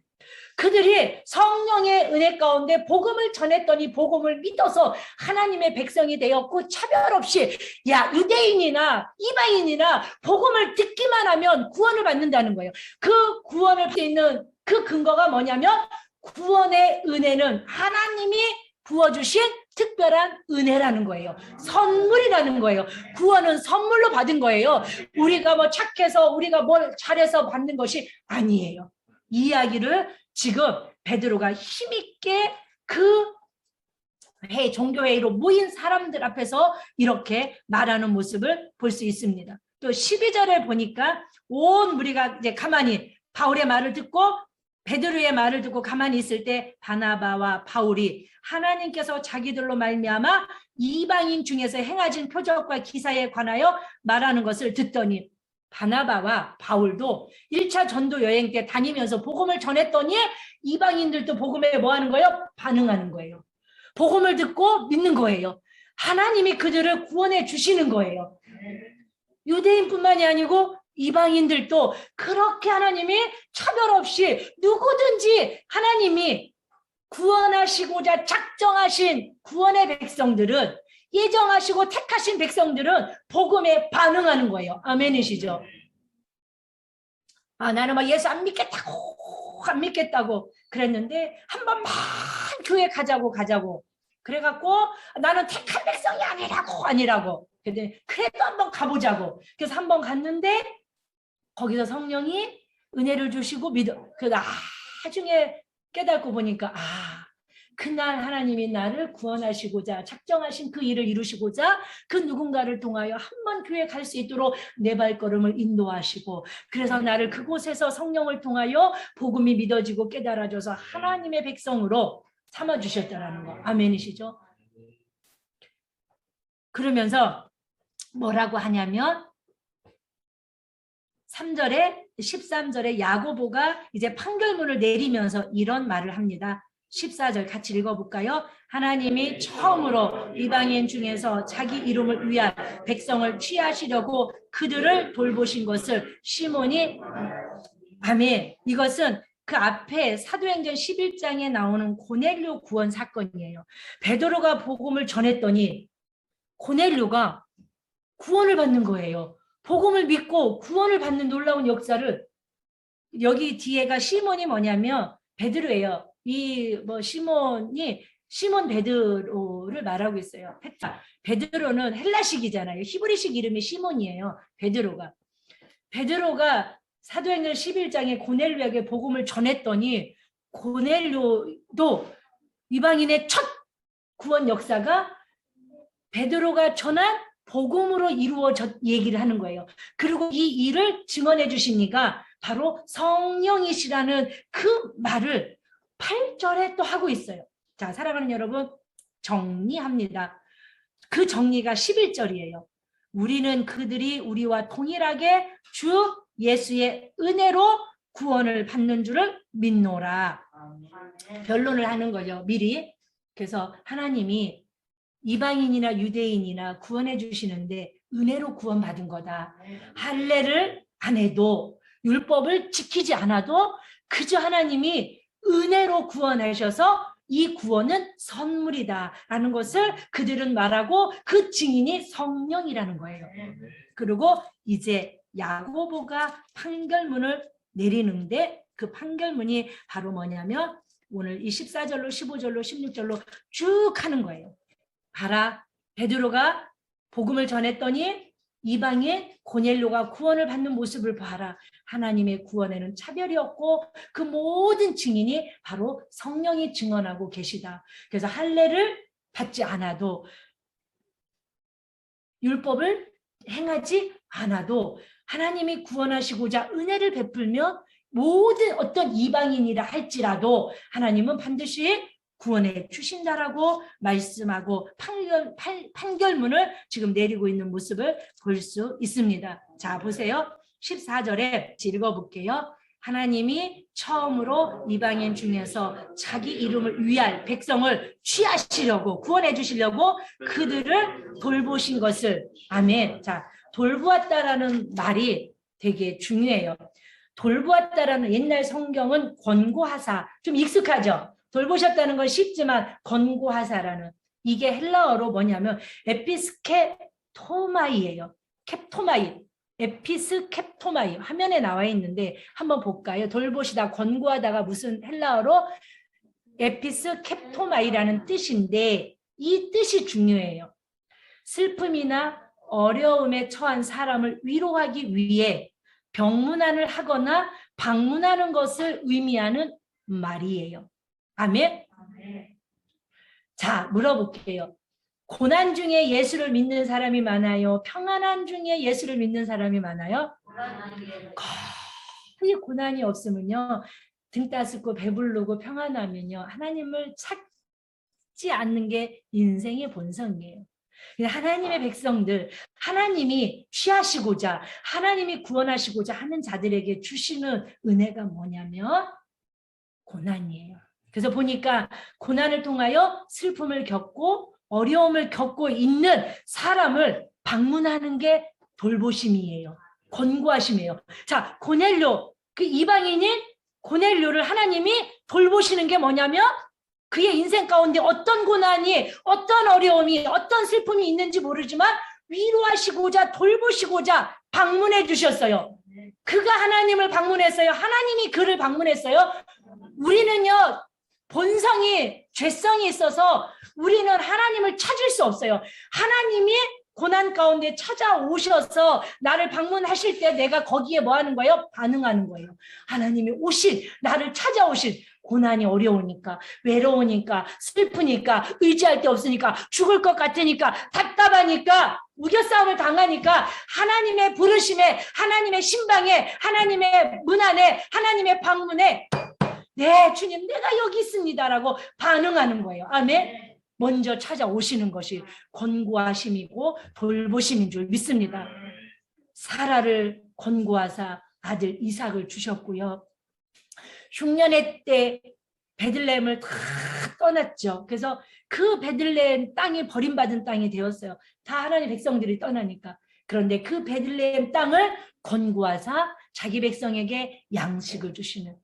그들이 성령의 은혜 가운데 복음을 전했더니 복음을 믿어서 하나님의 백성이 되었고 차별 없이 야 유대인이나 이방인이나 복음을 듣기만 하면 구원을 받는다는 거예요. 그 구원을 받을 수 있는 그 근거가 뭐냐면 구원의 은혜는 하나님이 부어주신 특별한 은혜라는 거예요. 선물이라는 거예요. 구원은 선물로 받은 거예요. 우리가 뭐 착해서 우리가 뭘 잘해서 받는 것이 아니에요. 이 이야기를 지금 베드로가 힘있게 그 종교회의로 모인 사람들 앞에서 이렇게 말하는 모습을 볼 수 있습니다. 또 12절에 보니까 온 무리가 이제 가만히 바울의 말을 듣고 베드로의 말을 듣고 가만히 있을 때 바나바와 바울이 하나님께서 자기들로 말미암아 이방인 중에서 행하신 표적과 기사에 관하여 말하는 것을 듣더니 바나바와 바울도 1차 전도 여행 때 다니면서 복음을 전했더니 이방인들도 복음에 뭐 하는 거예요? 반응하는 거예요. 복음을 듣고 믿는 거예요. 하나님이 그들을 구원해 주시는 거예요. 유대인뿐만이 아니고 이방인들도 그렇게 하나님이 차별 없이 누구든지 하나님이 구원하시고자 작정하신 구원의 백성들은 예정하시고 택하신 백성들은 복음에 반응하는 거예요. 아멘이시죠? 나는 막 예수 안 믿겠다고 그랬는데 한 번만 교회 가자고 그래갖고 나는 택한 백성이 아니라고 근데 그래도 한번 가보자고 그래서 한번 갔는데 거기서 성령이 은혜를 주시고 나중에 깨닫고 보니까 그날 하나님이 나를 구원하시고자 작정하신 그 일을 이루시고자 그 누군가를 통하여 한 번 교회 갈 수 있도록 내 발걸음을 인도하시고 그래서 나를 그곳에서 성령을 통하여 복음이 믿어지고 깨달아져서 하나님의 백성으로 삼아주셨다는 거. 아멘이시죠? 그러면서 뭐라고 하냐면 13절에 야고보가 이제 판결문을 내리면서 이런 말을 합니다. 14절 같이 읽어볼까요? 하나님이 처음으로 이방인 중에서 자기 이름을 위한 백성을 취하시려고 그들을 돌보신 것을 시몬이 아멘. 이것은 그 앞에 사도행전 11장에 나오는 고넬료 구원 사건이에요. 베드로가 복음을 전했더니 고넬료가 구원을 받는 거예요. 복음을 믿고 구원을 받는 놀라운 역사를 여기 뒤에가 시몬이 뭐냐면 베드로예요. 시몬 베드로를 말하고 있어요. 베드로는 헬라식이잖아요. 히브리식 이름이 시몬이에요. 베드로가 사도행전 11장에 고넬료에게 복음을 전했더니 고넬료도 이방인의 첫 구원 역사가 베드로가 전한 복음으로 이루어졌 얘기를 하는 거예요. 그리고 이 일을 증언해 주시니까 바로 성령이시라는 그 말을 8절에 또 하고 있어요. 자, 사랑하는 여러분, 정리합니다. 그 정리가 11절이에요. 우리는 그들이 우리와 동일하게 주 예수의 은혜로 구원을 받는 줄을 믿노라. 변론을 하는 거죠, 미리. 그래서 하나님이 이방인이나 유대인이나 구원해 주시는데 은혜로 구원받은 거다. 할례를 안 해도 율법을 지키지 않아도 그저 하나님이 은혜로 구원하셔서 이 구원은 선물이다라는 것을 그들은 말하고 그 증인이 성령이라는 거예요. 그리고 이제 야고보가 판결문을 내리는데 그 판결문이 바로 뭐냐면 오늘 이 14절로 15절로 16절로 쭉 하는 거예요. 봐라, 베드로가 복음을 전했더니 이방인 고넬료가 구원을 받는 모습을 봐라. 하나님의 구원에는 차별이 없고 그 모든 증인이 바로 성령이 증언하고 계시다. 그래서 할례를 받지 않아도 율법을 행하지 않아도 하나님이 구원하시고자 은혜를 베풀며 모든 어떤 이방인이라 할지라도 하나님은 반드시 구원해 주신다라고 말씀하고 판결문을 지금 내리고 있는 모습을 볼 수 있습니다. 자, 보세요. 14절에 읽어볼게요. 하나님이 처음으로 이방인 중에서 자기 이름을 위할 백성을 취하시려고 구원해 주시려고 그들을 돌보신 것을 아멘. 자, 돌보았다라는 말이 되게 중요해요. 돌보았다라는 옛날 성경은 권고하사 좀 익숙하죠? 돌보셨다는 건 쉽지만 권고하사라는 이게 헬라어로 뭐냐면 에피스케토마이예요. 캡토마이. 에피스캡토마이 화면에 나와 있는데 한번 볼까요? 돌보시다 권고하다가 무슨 헬라어로 에피스캡토마이라는 뜻인데 이 뜻이 중요해요. 슬픔이나 어려움에 처한 사람을 위로하기 위해 병문안을 하거나 방문하는 것을 의미하는 말이에요. 아멘? 자, 물어볼게요. 고난 중에 예수를 믿는 사람이 많아요? 평안한 중에 예수를 믿는 사람이 많아요? 거의 고난이 없으면요, 등 따숩고 배부르고 평안하면요, 하나님을 찾지 않는 게 인생의 본성이에요. 하나님의 백성들, 하나님이 취하시고자, 하나님이 구원하시고자 하는 자들에게 주시는 은혜가 뭐냐면 고난이에요. 그래서 보니까 고난을 통하여 슬픔을 겪고 어려움을 겪고 있는 사람을 방문하는 게 돌보심이에요. 권고하심이에요. 자, 고넬료, 그 이방인인 고넬료를 하나님이 돌보시는 게 뭐냐면 그의 인생 가운데 어떤 고난이, 어떤 어려움이, 어떤 슬픔이 있는지 모르지만 위로하시고자 돌보시고자 방문해 주셨어요. 그가 하나님을 방문했어요. 하나님이 그를 방문했어요. 우리는요, 본성이, 죄성이 있어서 우리는 하나님을 찾을 수 없어요. 하나님이 고난 가운데 찾아오셔서 나를 방문하실 때 내가 거기에 뭐 하는 거예요? 반응하는 거예요. 하나님이 나를 찾아오신 고난이 어려우니까, 외로우니까, 슬프니까, 의지할 데 없으니까, 죽을 것 같으니까, 답답하니까, 우겨싸움을 당하니까 하나님의 부르심에, 하나님의 신방에, 하나님의 문 안에, 하나님의 방문에 네, 주님, 내가 여기 있습니다라고 반응하는 거예요. 아멘. 먼저 찾아오시는 것이 권고하심이고 돌보심인 줄 믿습니다. 사라를 권고하사 아들 이삭을 주셨고요. 흉년의 때 베들레헴을 다 떠났죠. 그래서 그 베들레헴 땅이 버림받은 땅이 되었어요. 다 하나님의 백성들이 떠나니까. 그런데 그 베들레헴 땅을 권고하사 자기 백성에게 양식을 주시는,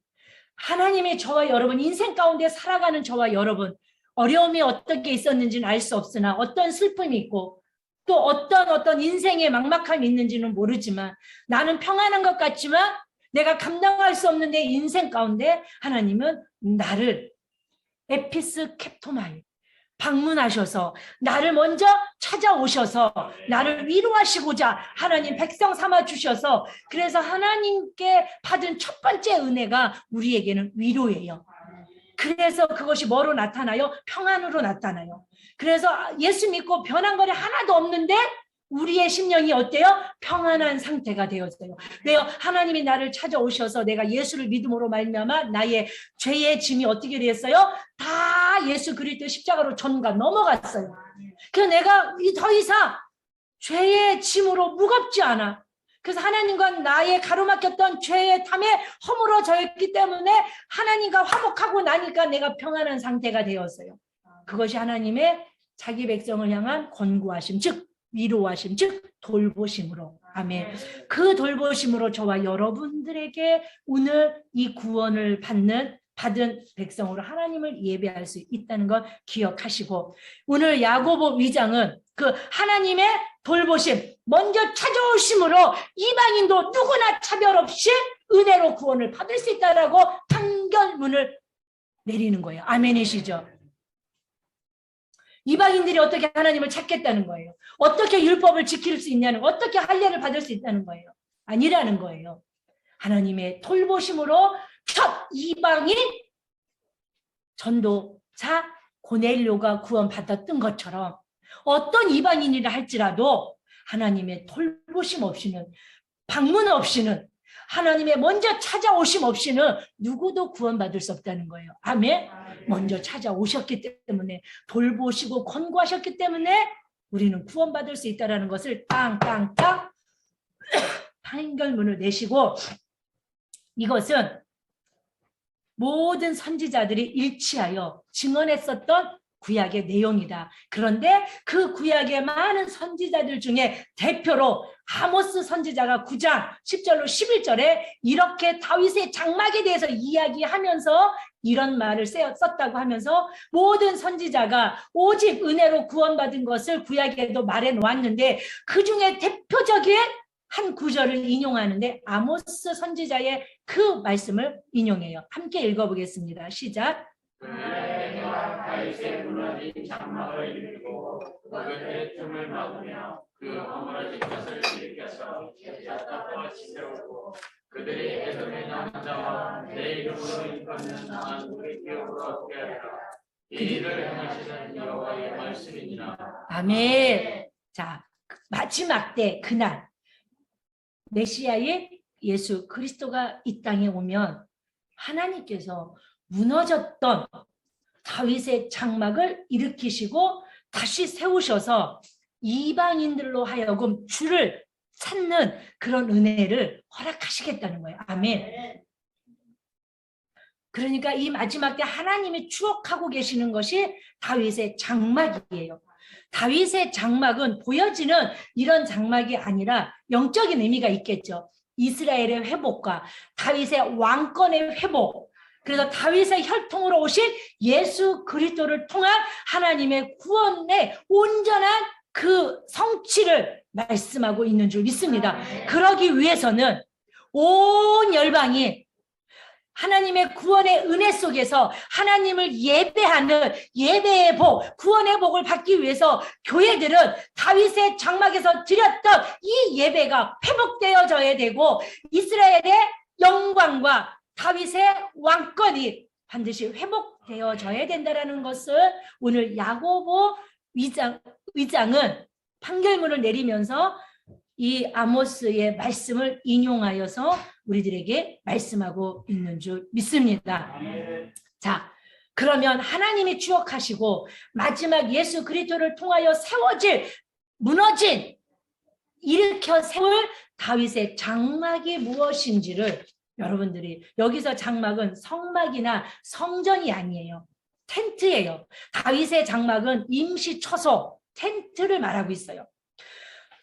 하나님이 저와 여러분, 인생 가운데 살아가는 저와 여러분, 어려움이 어떻게 있었는지는 알 수 없으나 어떤 슬픔이 있고 또 어떤 인생의 막막함이 있는지는 모르지만 나는 평안한 것 같지만 내가 감당할 수 없는 내 인생 가운데 하나님은 나를 에피스 캡토마이 방문하셔서 나를 먼저 찾아오셔서 나를 위로하시고자 하나님 백성 삼아 주셔서, 그래서 하나님께 받은 첫 번째 은혜가 우리에게는 위로예요. 그래서 그것이 뭐로 나타나요? 평안으로 나타나요. 그래서 예수 믿고 변한 것이 하나도 없는데 우리의 심령이 어때요? 평안한 상태가 되었어요. 왜요? 하나님이 나를 찾아오셔서 내가 예수를 믿음으로 말미암아 나의 죄의 짐이 어떻게 되었어요? 다 예수 그리스도 십자가로 전가 넘어갔어요. 그래서 내가 더 이상 죄의 짐으로 무겁지 않아. 그래서 하나님과 나의 가로막혔던 죄의 탐에 허물어졌기 때문에 하나님과 화목하고 나니까 내가 평안한 상태가 되었어요. 그것이 하나님의 자기 백성을 향한 권고하심, 즉 위로하심, 즉 돌보심으로. 아멘. 그 돌보심으로 저와 여러분들에게 오늘 이 구원을 받은 백성으로 하나님을 예배할 수 있다는 걸 기억하시고, 오늘 야고보 위장은 그 하나님의 돌보심, 먼저 찾아오심으로 이방인도 누구나 차별 없이 은혜로 구원을 받을 수 있다라고 판결문을 내리는 거예요. 아멘이시죠? 이방인들이 어떻게 하나님을 찾겠다는 거예요? 어떻게 율법을 지킬 수 있냐는, 어떻게 할례를 받을 수 있다는 거예요? 아니라는 거예요. 하나님의 돌보심으로 첫 이방인 전도자 고넬료가 구원받았던 것처럼 어떤 이방인이라 할지라도 하나님의 돌보심 없이는, 방문 없이는, 하나님의 먼저 찾아오심 없이는 누구도 구원받을 수 없다는 거예요. 아멘. 먼저 찾아오셨기 때문에, 돌보시고 권고하셨기 때문에 우리는 구원받을 수 있다는 것을 땅땅땅 판결문을 내시고, 이것은 모든 선지자들이 일치하여 증언했었던 구약의 내용이다. 그런데 그 구약의 많은 선지자들 중에 대표로 아모스 선지자가 9장 10절로 11절에 이렇게 다윗의 장막에 대해서 이야기하면서 이런 말을 썼다고 하면서 모든 선지자가 오직 은혜로 구원받은 것을 구약에도 말해 놓았는데, 그 중에 대표적인 한 구절을 인용하는데 아모스 선지자의 그 말씀을 인용해요. 함께 읽어보겠습니다. 시작. 내가 다윗의 무너진 장막을 일으키고 그들의 틈을 막으며 그 허물어진 것을 일으켜서 야곱같이 세우고 그들이 에돔의 남자와 내 이름으로 일컫는 만국의 기업으로 얻게 하리라. 이 일을 행하시는 여호와의 말씀이니라. 아멘. 자, 마지막 때 그날 메시아의 예수 그리스도가 이 땅에 오면 하나님께서 무너졌던 다윗의 장막을 일으키시고 다시 세우셔서 이방인들로 하여금 주를 찾는 그런 은혜를 허락하시겠다는 거예요. 아멘. 그러니까 이 마지막 때 하나님이 추억하고 계시는 것이 다윗의 장막이에요. 다윗의 장막은 보여지는 이런 장막이 아니라 영적인 의미가 있겠죠. 이스라엘의 회복과 다윗의 왕권의 회복, 그래서 다윗의 혈통으로 오신 예수 그리스도를 통한 하나님의 구원의 온전한 그 성취를 말씀하고 있는 줄 믿습니다. 그러기 위해서는 온 열방이 하나님의 구원의 은혜 속에서 하나님을 예배하는 예배의 복, 구원의 복을 받기 위해서 교회들은 다윗의 장막에서 드렸던 이 예배가 회복되어져야 되고 이스라엘의 영광과 다윗의 왕권이 반드시 회복되어져야 된다는 것을 오늘 야고보 의장은 판결문을 내리면서 이 아모스의 말씀을 인용하여서 우리들에게 말씀하고 있는 줄 믿습니다. 자, 그러면 하나님이 추억하시고 마지막 예수 그리스도를 통하여 세워질 무너진 일으켜 세울 다윗의 장막이 무엇인지를 여러분들이 여기서 장막은 성막이나 성전이 아니에요. 텐트예요. 다윗의 장막은 임시 처소 텐트를 말하고 있어요.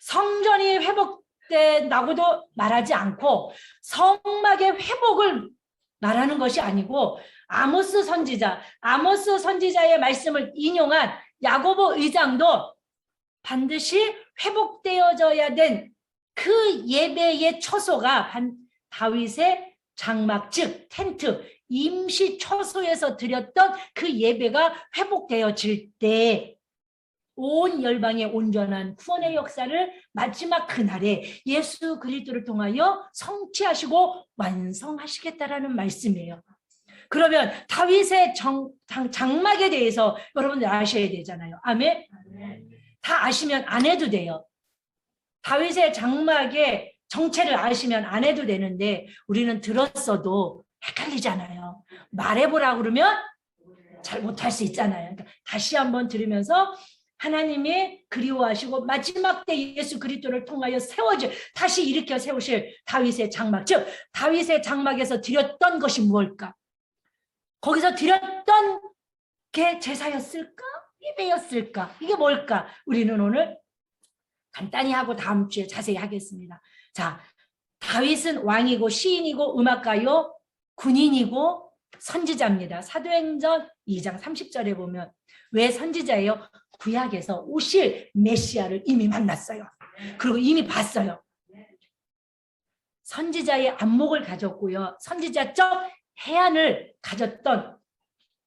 성전이 회복된다고도 말하지 않고 성막의 회복을 말하는 것이 아니고 아모스 선지자의 말씀을 인용한 야고보 의장도 반드시 회복되어져야 된 그 예배의 처소가 다윗의 장막 즉 텐트 임시 처소에서 드렸던 그 예배가 회복되어질 때 온 열방의 온전한 구원의 역사를 마지막 그날에 예수 그리스도를 통하여 성취하시고 완성하시겠다라는 말씀이에요. 그러면 다윗의 장막에 대해서 여러분들 아셔야 되잖아요. 아멘? 다 아시면 안 해도 돼요. 다윗의 장막의 정체를 아시면 안 해도 되는데 우리는 들었어도 헷갈리잖아요. 말해보라 그러면 잘 못할 수 있잖아요. 그러니까 다시 한번 들으면서 하나님이 그리워하시고 마지막 때 예수 그리스도를 통하여 세워질 다시 일으켜 세우실 다윗의 장막 즉 다윗의 장막에서 드렸던 것이 무엇일까? 거기서 드렸던 게 제사였을까? 예배였을까? 이게 뭘까? 우리는 오늘 간단히 하고 다음 주에 자세히 하겠습니다. 자, 다윗은 왕이고 시인이고 음악가요 군인이고 선지자입니다. 사도행전 2장 30절에 보면 왜 선지자예요? 구약에서 오실 메시아를 이미 만났어요. 그리고 이미 봤어요. 선지자의 안목을 가졌고요. 선지자적 해안을 가졌던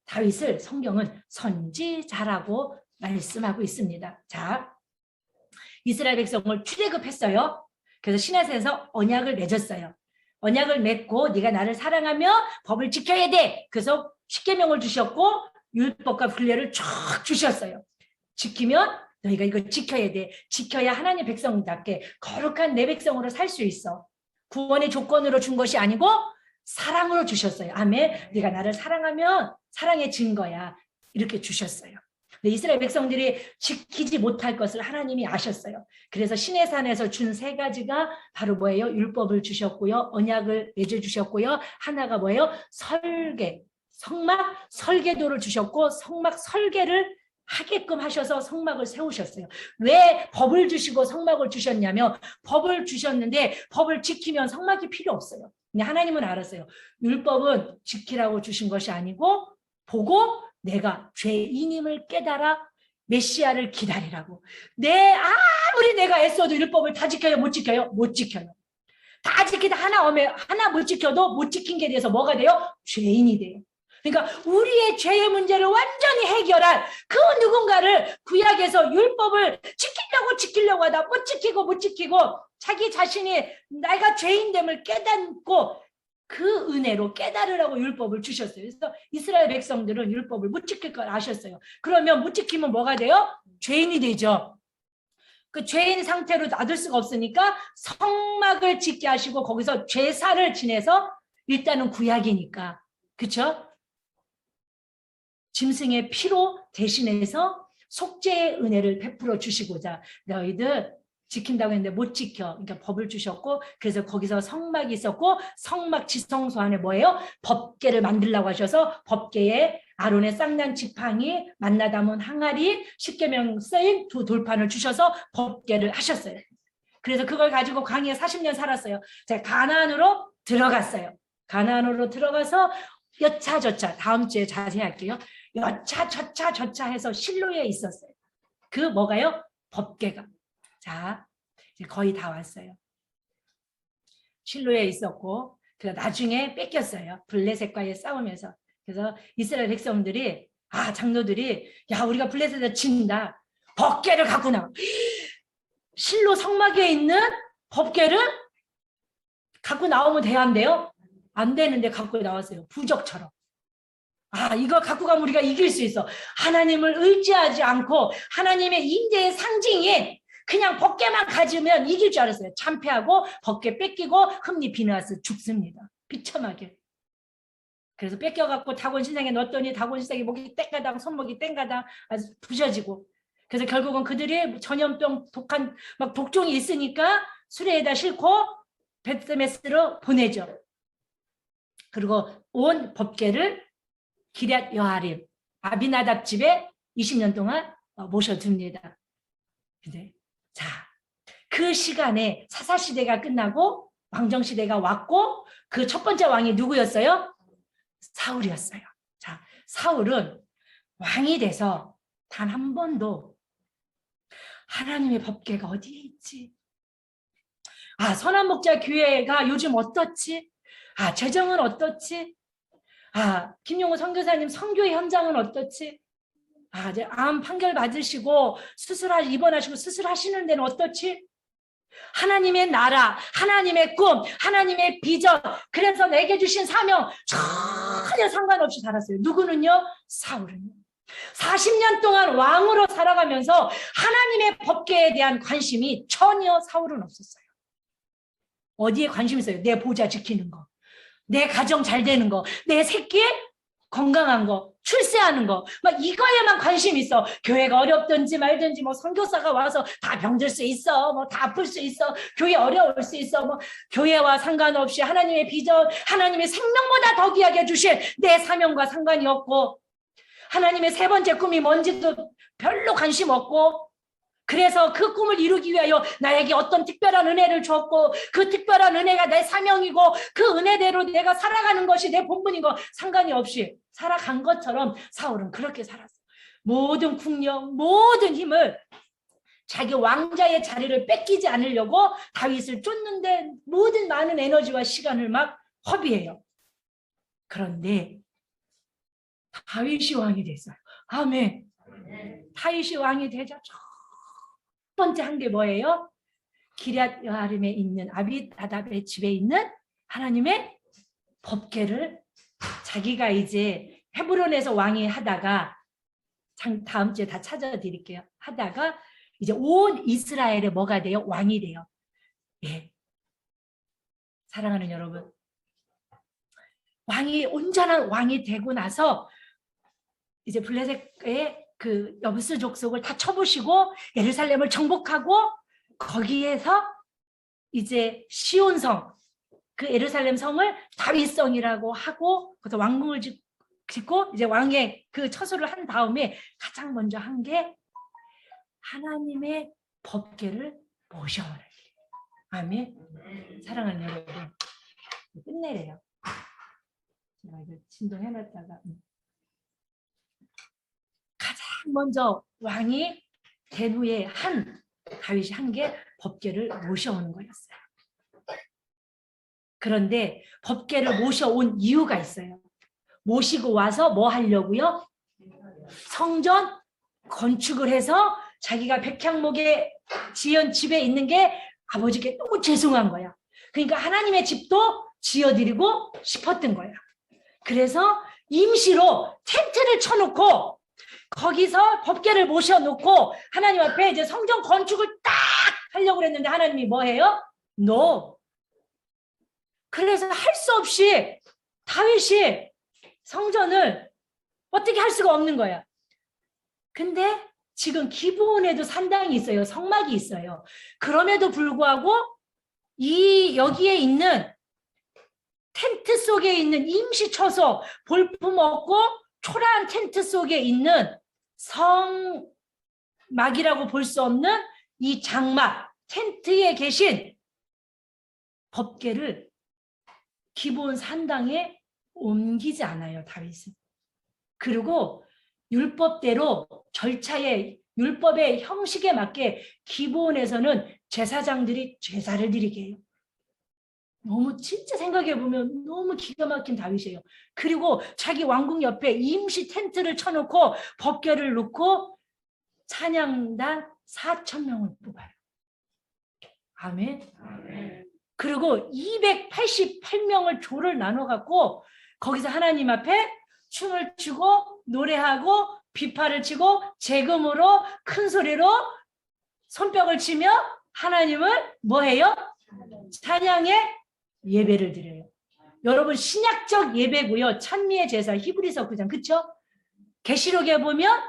다윗을 성경은 선지자라고 말씀하고 있습니다. 자, 이스라엘 백성을 출애굽했어요. 그래서 시내산에서 언약을 맺었어요. 언약을 맺고 네가 나를 사랑하며 법을 지켜야 돼. 그래서 십계명을 주셨고 율법과 분례를 쫙 주셨어요. 지키면 너희가 이걸 지켜야 돼. 지켜야 하나님 백성답게 거룩한 내 백성으로 살 수 있어. 구원의 조건으로 준 것이 아니고 사랑으로 주셨어요. 아멘. 네가 나를 사랑하면 사랑의 증거야. 이렇게 주셨어요. 근데 이스라엘 백성들이 지키지 못할 것을 하나님이 아셨어요. 그래서 시내산에서 준 세 가지가 바로 뭐예요? 율법을 주셨고요. 언약을 맺어주셨고요. 하나가 뭐예요? 설계, 성막 설계도를 주셨고 성막 설계를 하게끔 하셔서 성막을 세우셨어요. 왜 법을 주시고 성막을 주셨냐면 법을 주셨는데 법을 지키면 성막이 필요 없어요. 근데 하나님은 알았어요. 율법은 지키라고 주신 것이 아니고 보고 내가 죄인임을 깨달아 메시아를 기다리라고. 아무리 내가 애써도 율법을 다 지켜요? 못 지켜요? 못 지켜요. 다 지키다 하나 못 지켜도 못 지킨 게 돼서 뭐가 돼요? 죄인이 돼요. 그러니까 우리의 죄의 문제를 완전히 해결할 그 누군가를 구약에서 율법을 지키려고 하다 못 지키고 자기 자신이 내가 죄인됨을 깨닫고 그 은혜로 깨달으라고 율법을 주셨어요. 그래서 이스라엘 백성들은 율법을 못 지킬 걸 아셨어요. 그러면 못 지키면 뭐가 돼요? 죄인이 되죠. 그 죄인 상태로 놔둘 수가 없으니까 성막을 짓게 하시고 거기서 제사를 지내서 일단은 구약이니까 그렇죠? 짐승의 피로 대신해서 속죄의 은혜를 베풀어 주시고자 너희들 지킨다고 했는데 못 지켜. 그러니까 법을 주셨고 그래서 거기서 성막이 있었고 성막 지성소 안에 뭐예요? 법궤를 만들라고 하셔서 법궤에 아론의 쌍난 지팡이 만나 담은 항아리 십계명 쓰인 두 돌판을 주셔서 법궤를 하셨어요. 그래서 그걸 가지고 광야에 40년 살았어요. 자, 가나안으로 들어갔어요. 가나안으로 들어가서 여차저차 다음 주에 자세히 할게요. 여차저차 해서 실로에 있었어요. 그 뭐가요? 법궤가. 자, 이제 거의 다 왔어요. 실로에 있었고, 그래서 나중에 뺏겼어요. 블레셋과의 싸우면서. 그래서 이스라엘 백성들이, 장로들이, 야, 우리가 블레셋에 진다. 법궤를 갖고 나와. 실로 성막에 있는 법궤를 갖고 나오면 돼야 한대요. 안 되는데 갖고 나왔어요. 부적처럼. 이거 갖고 가면 우리가 이길 수 있어. 하나님을 의지하지 않고 하나님의 임재의 상징이 그냥 법궤만 가지면 이길 줄 알았어요. 참패하고 법궤 뺏기고 흠리 비나스 죽습니다. 비참하게. 그래서 뺏겨갖고 다곤 신상에 넣었더니 다곤 신상이 목이 땡가당 손목이 땡가당 아주 부셔지고 그래서 결국은 그들이 전염병 독한 막 독종이 있으니까 수레에다 싣고 벳세메스로 보내죠. 그리고 온 법궤를 기럇 여아림 아비나답 집에 20년 동안 모셔둡니다. 근데 자, 그 시간에 사사시대가 끝나고 왕정시대가 왔고 그 첫 번째 왕이 누구였어요? 사울이었어요. 자, 사울은 왕이 돼서 단 한 번도 하나님의 법궤가 어디에 있지? 선한목자 교회가 요즘 어떻지? 재정은 어떻지? 김용호 선교사님 선교의 현장은 어떻지? 이제 암 판결 받으시고 입원하시고 수술하시는 데는 어떻지? 하나님의 나라, 하나님의 꿈, 하나님의 비전, 그래서 내게 주신 사명 전혀 상관없이 살았어요. 누구는요? 사울은요. 40년 동안 왕으로 살아가면서 하나님의 법궤에 대한 관심이 전혀 사울은 없었어요. 어디에 관심 있어요? 내 보좌 지키는 거, 내 가정 잘 되는 거, 내 새끼 건강한 거, 출세하는 거, 막 이거에만 관심 있어. 교회가 어렵든지 말든지 뭐 선교사가 와서 다 병들 수 있어, 뭐 다 아플 수 있어, 교회 어려울 수 있어, 뭐 교회와 상관없이 하나님의 비전, 하나님의 생명보다 더 귀하게 주신 내 사명과 상관이 없고 하나님의 세 번째 꿈이 뭔지도 별로 관심 없고 그래서 그 꿈을 이루기 위하여 나에게 어떤 특별한 은혜를 줬고 그 특별한 은혜가 내 사명이고 그 은혜대로 내가 살아가는 것이 내 본분인 거 상관이 없이 살아간 것처럼 사울은 그렇게 살았어. 모든 국력, 모든 힘을 자기 왕자의 자리를 뺏기지 않으려고 다윗을 쫓는데 모든 많은 에너지와 시간을 막 허비해요. 그런데 다윗이 왕이 됐어요. 아멘. 다윗이 왕이 되자 첫 번째 한 게 뭐예요? 기럇 여아림에 있는 아비나답의 집에 있는 하나님의 법궤를 자기가 이제 헤브론에서 왕이 하다가 다음 주에 다 찾아드릴게요. 하다가 이제 온 이스라엘에 뭐가 돼요? 왕이 돼요. 예. 사랑하는 여러분, 온전한 왕이 되고 나서 이제 블레셋의 그 여부스 족속을 다 쳐부시고 예루살렘을 정복하고 거기에서 이제 시온성, 그 예루살렘 성을 다윗성이라고 하고 거기서 왕궁을 짓고 이제 왕의 그 처소를 한 다음에 가장 먼저 한 게 하나님의 법궤를 모셔오라. 아멘. 사랑하는 여러분, 끝내래요. 제가 이거 진동해놨다가 가장 먼저 왕이 된 후에 다윗이 한 게 법궤를 모셔오는 거였어요. 그런데 법궤를 모셔온 이유가 있어요. 모시고 와서 뭐 하려고요? 성전 건축을 해서 자기가 백향목에 지은 집에 있는 게 아버지께 너무 죄송한 거야. 그러니까 하나님의 집도 지어드리고 싶었던 거야. 그래서 임시로 텐트를 쳐놓고 거기서 법궤를 모셔놓고 하나님 앞에 이제 성전 건축을 딱 하려고 그랬는데 하나님이 뭐 해요? No. 그래서 할 수 없이 다윗이 성전을 어떻게 할 수가 없는 거야. 근데 지금 기브온에도 산당이 있어요. 성막이 있어요. 그럼에도 불구하고 여기에 있는 텐트 속에 있는 임시 처소, 볼품 없고 초라한 텐트 속에 있는 성막이라고 볼 수 없는 이 장막, 텐트에 계신 법궤를 기브온 산당에 옮기지 않아요, 다윗은. 그리고 율법대로 절차에 율법의 형식에 맞게 기브온에서는 제사장들이 제사를 드리게 해요. 너무 진짜 생각해 보면 너무 기가 막힌 다윗이에요. 그리고 자기 왕궁 옆에 임시 텐트를 쳐놓고 법궤를 놓고 찬양단 4,000명을 뽑아요. 아멘. 그리고 288명을 조를 나눠 갖고 거기서 하나님 앞에 춤을 추고 노래하고 비파를 치고 재금으로 큰 소리로 손뼉을 치며 하나님을 뭐 해요? 찬양의 예배를 드려요. 여러분 신약적 예배고요. 찬미의 제사 히브리서 9장 그렇죠? 계시록에 보면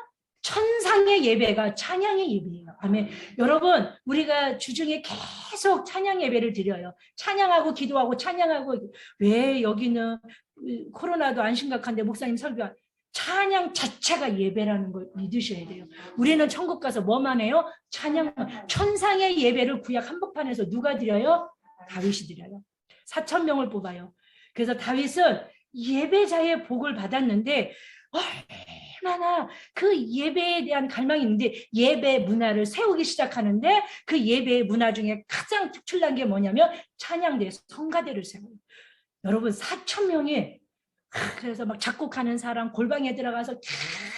천상의 예배가 찬양의 예배예요. 아멘. 여러분 우리가 주중에 계속 찬양 예배를 드려요. 찬양하고 기도하고 찬양하고 왜 여기는 코로나도 안 심각한데 목사님 설교 찬양 자체가 예배라는 걸 믿으셔야 돼요. 우리는 천국 가서 뭐만 해요? 찬양. 천상의 예배를 구약 한복판에서 누가 드려요? 다윗이 드려요. 4,000명을 뽑아요. 그래서 다윗은 예배자의 복을 받았는데 얼마나 그 예배에 대한 갈망이 있는데 예배 문화를 세우기 시작하는데 그 예배의 문화 중에 가장 특출난 게 뭐냐면 찬양대 성가대를 세워요. 여러분 4,000명이 그래서 막 작곡하는 사람 골방에 들어가서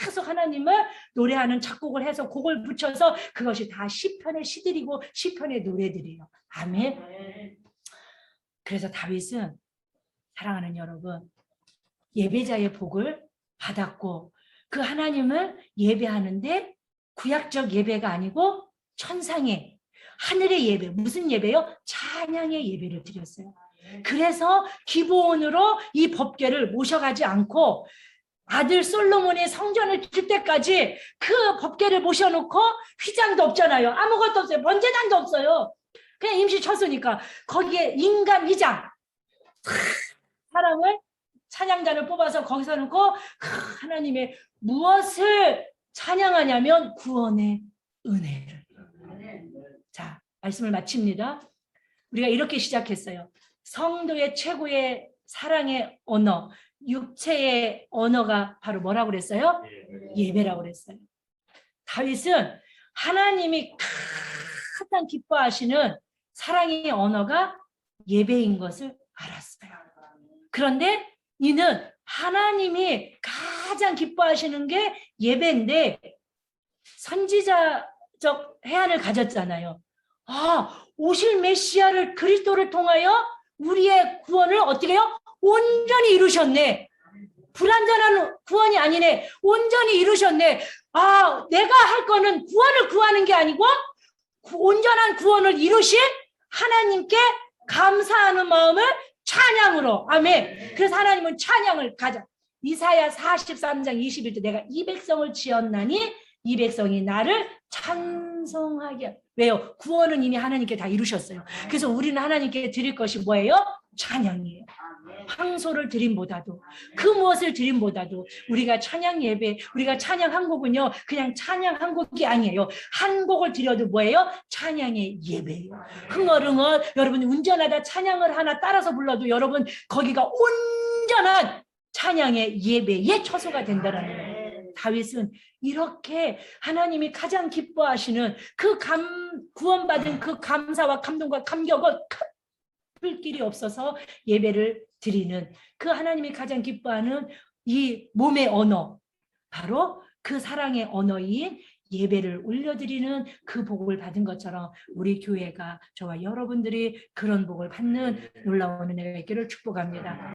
계속 하나님을 노래하는 작곡을 해서 곡을 붙여서 그것이 다 시편의 시들이고 시편의 노래들이에요. 아멘. 그래서 다윗은 사랑하는 여러분 예배자의 복을 받았고 그 하나님을 예배하는데 구약적 예배가 아니고 천상의 하늘의 예배 무슨 예배요? 찬양의 예배를 드렸어요. 그래서 기브온으로 이 법궤를 모셔가지 않고 아들 솔로몬이 성전을 질 때까지 그 법궤를 모셔놓고 휘장도 없잖아요. 아무것도 없어요. 번제단도 없어요. 그냥 임시 쳤으니까 거기에 인간 휘장 사람을 찬양자를 뽑아서 거기서 놓고 하나님의 무엇을 찬양하냐면 구원의 은혜를. 자, 말씀을 마칩니다. 우리가 이렇게 시작했어요. 성도의 최고의 사랑의 언어, 육체의 언어가 바로 뭐라고 그랬어요? 예배라고 그랬어요. 다윗은 하나님이 가장 기뻐하시는 사랑의 언어가 예배인 것을 알았어요. 그런데 이는 하나님이 가장 기뻐하시는 게 예배인데 선지자적 해안을 가졌잖아요. 오실 메시아를 그리스도를 통하여 우리의 구원을 어떻게 해요? 온전히 이루셨네. 불완전한 구원이 아니네. 온전히 이루셨네. 내가 할 거는 구원을 구하는 게 아니고 온전한 구원을 이루신 하나님께 감사하는 마음을 찬양으로. 아멘. 그래서 하나님은 찬양을 가져. 이사야 43장 21절 내가 이 백성을 지었나니 이 백성이 나를 찬송하게. 왜요? 구원은 이미 하나님께 다 이루셨어요. 그래서 우리는 하나님께 드릴 것이 뭐예요? 찬양이에요. 황소를 드림보다도 그 무엇을 드림보다도 우리가 찬양 예배 우리가 찬양 한 곡은요 그냥 찬양 한 곡이 아니에요. 한 곡을 드려도 뭐예요? 찬양의 예배예요. 흥얼흥얼 여러분 운전하다 찬양을 하나 따라서 불러도 여러분 거기가 온전한 찬양의 예배의 처소가 된다는 거예요. 다윗은 이렇게 하나님이 가장 기뻐하시는 그 구원받은 그 감사와 감동과 감격을 할 길이 없어서 예배를 드리는 그 하나님이 가장 기뻐하는 이 몸의 언어, 바로 그 사랑의 언어인 예배를 올려드리는 그 복을 받은 것처럼 우리 교회가 저와 여러분들이 그런 복을 받는 놀라운 은혜가 있기를 축복합니다.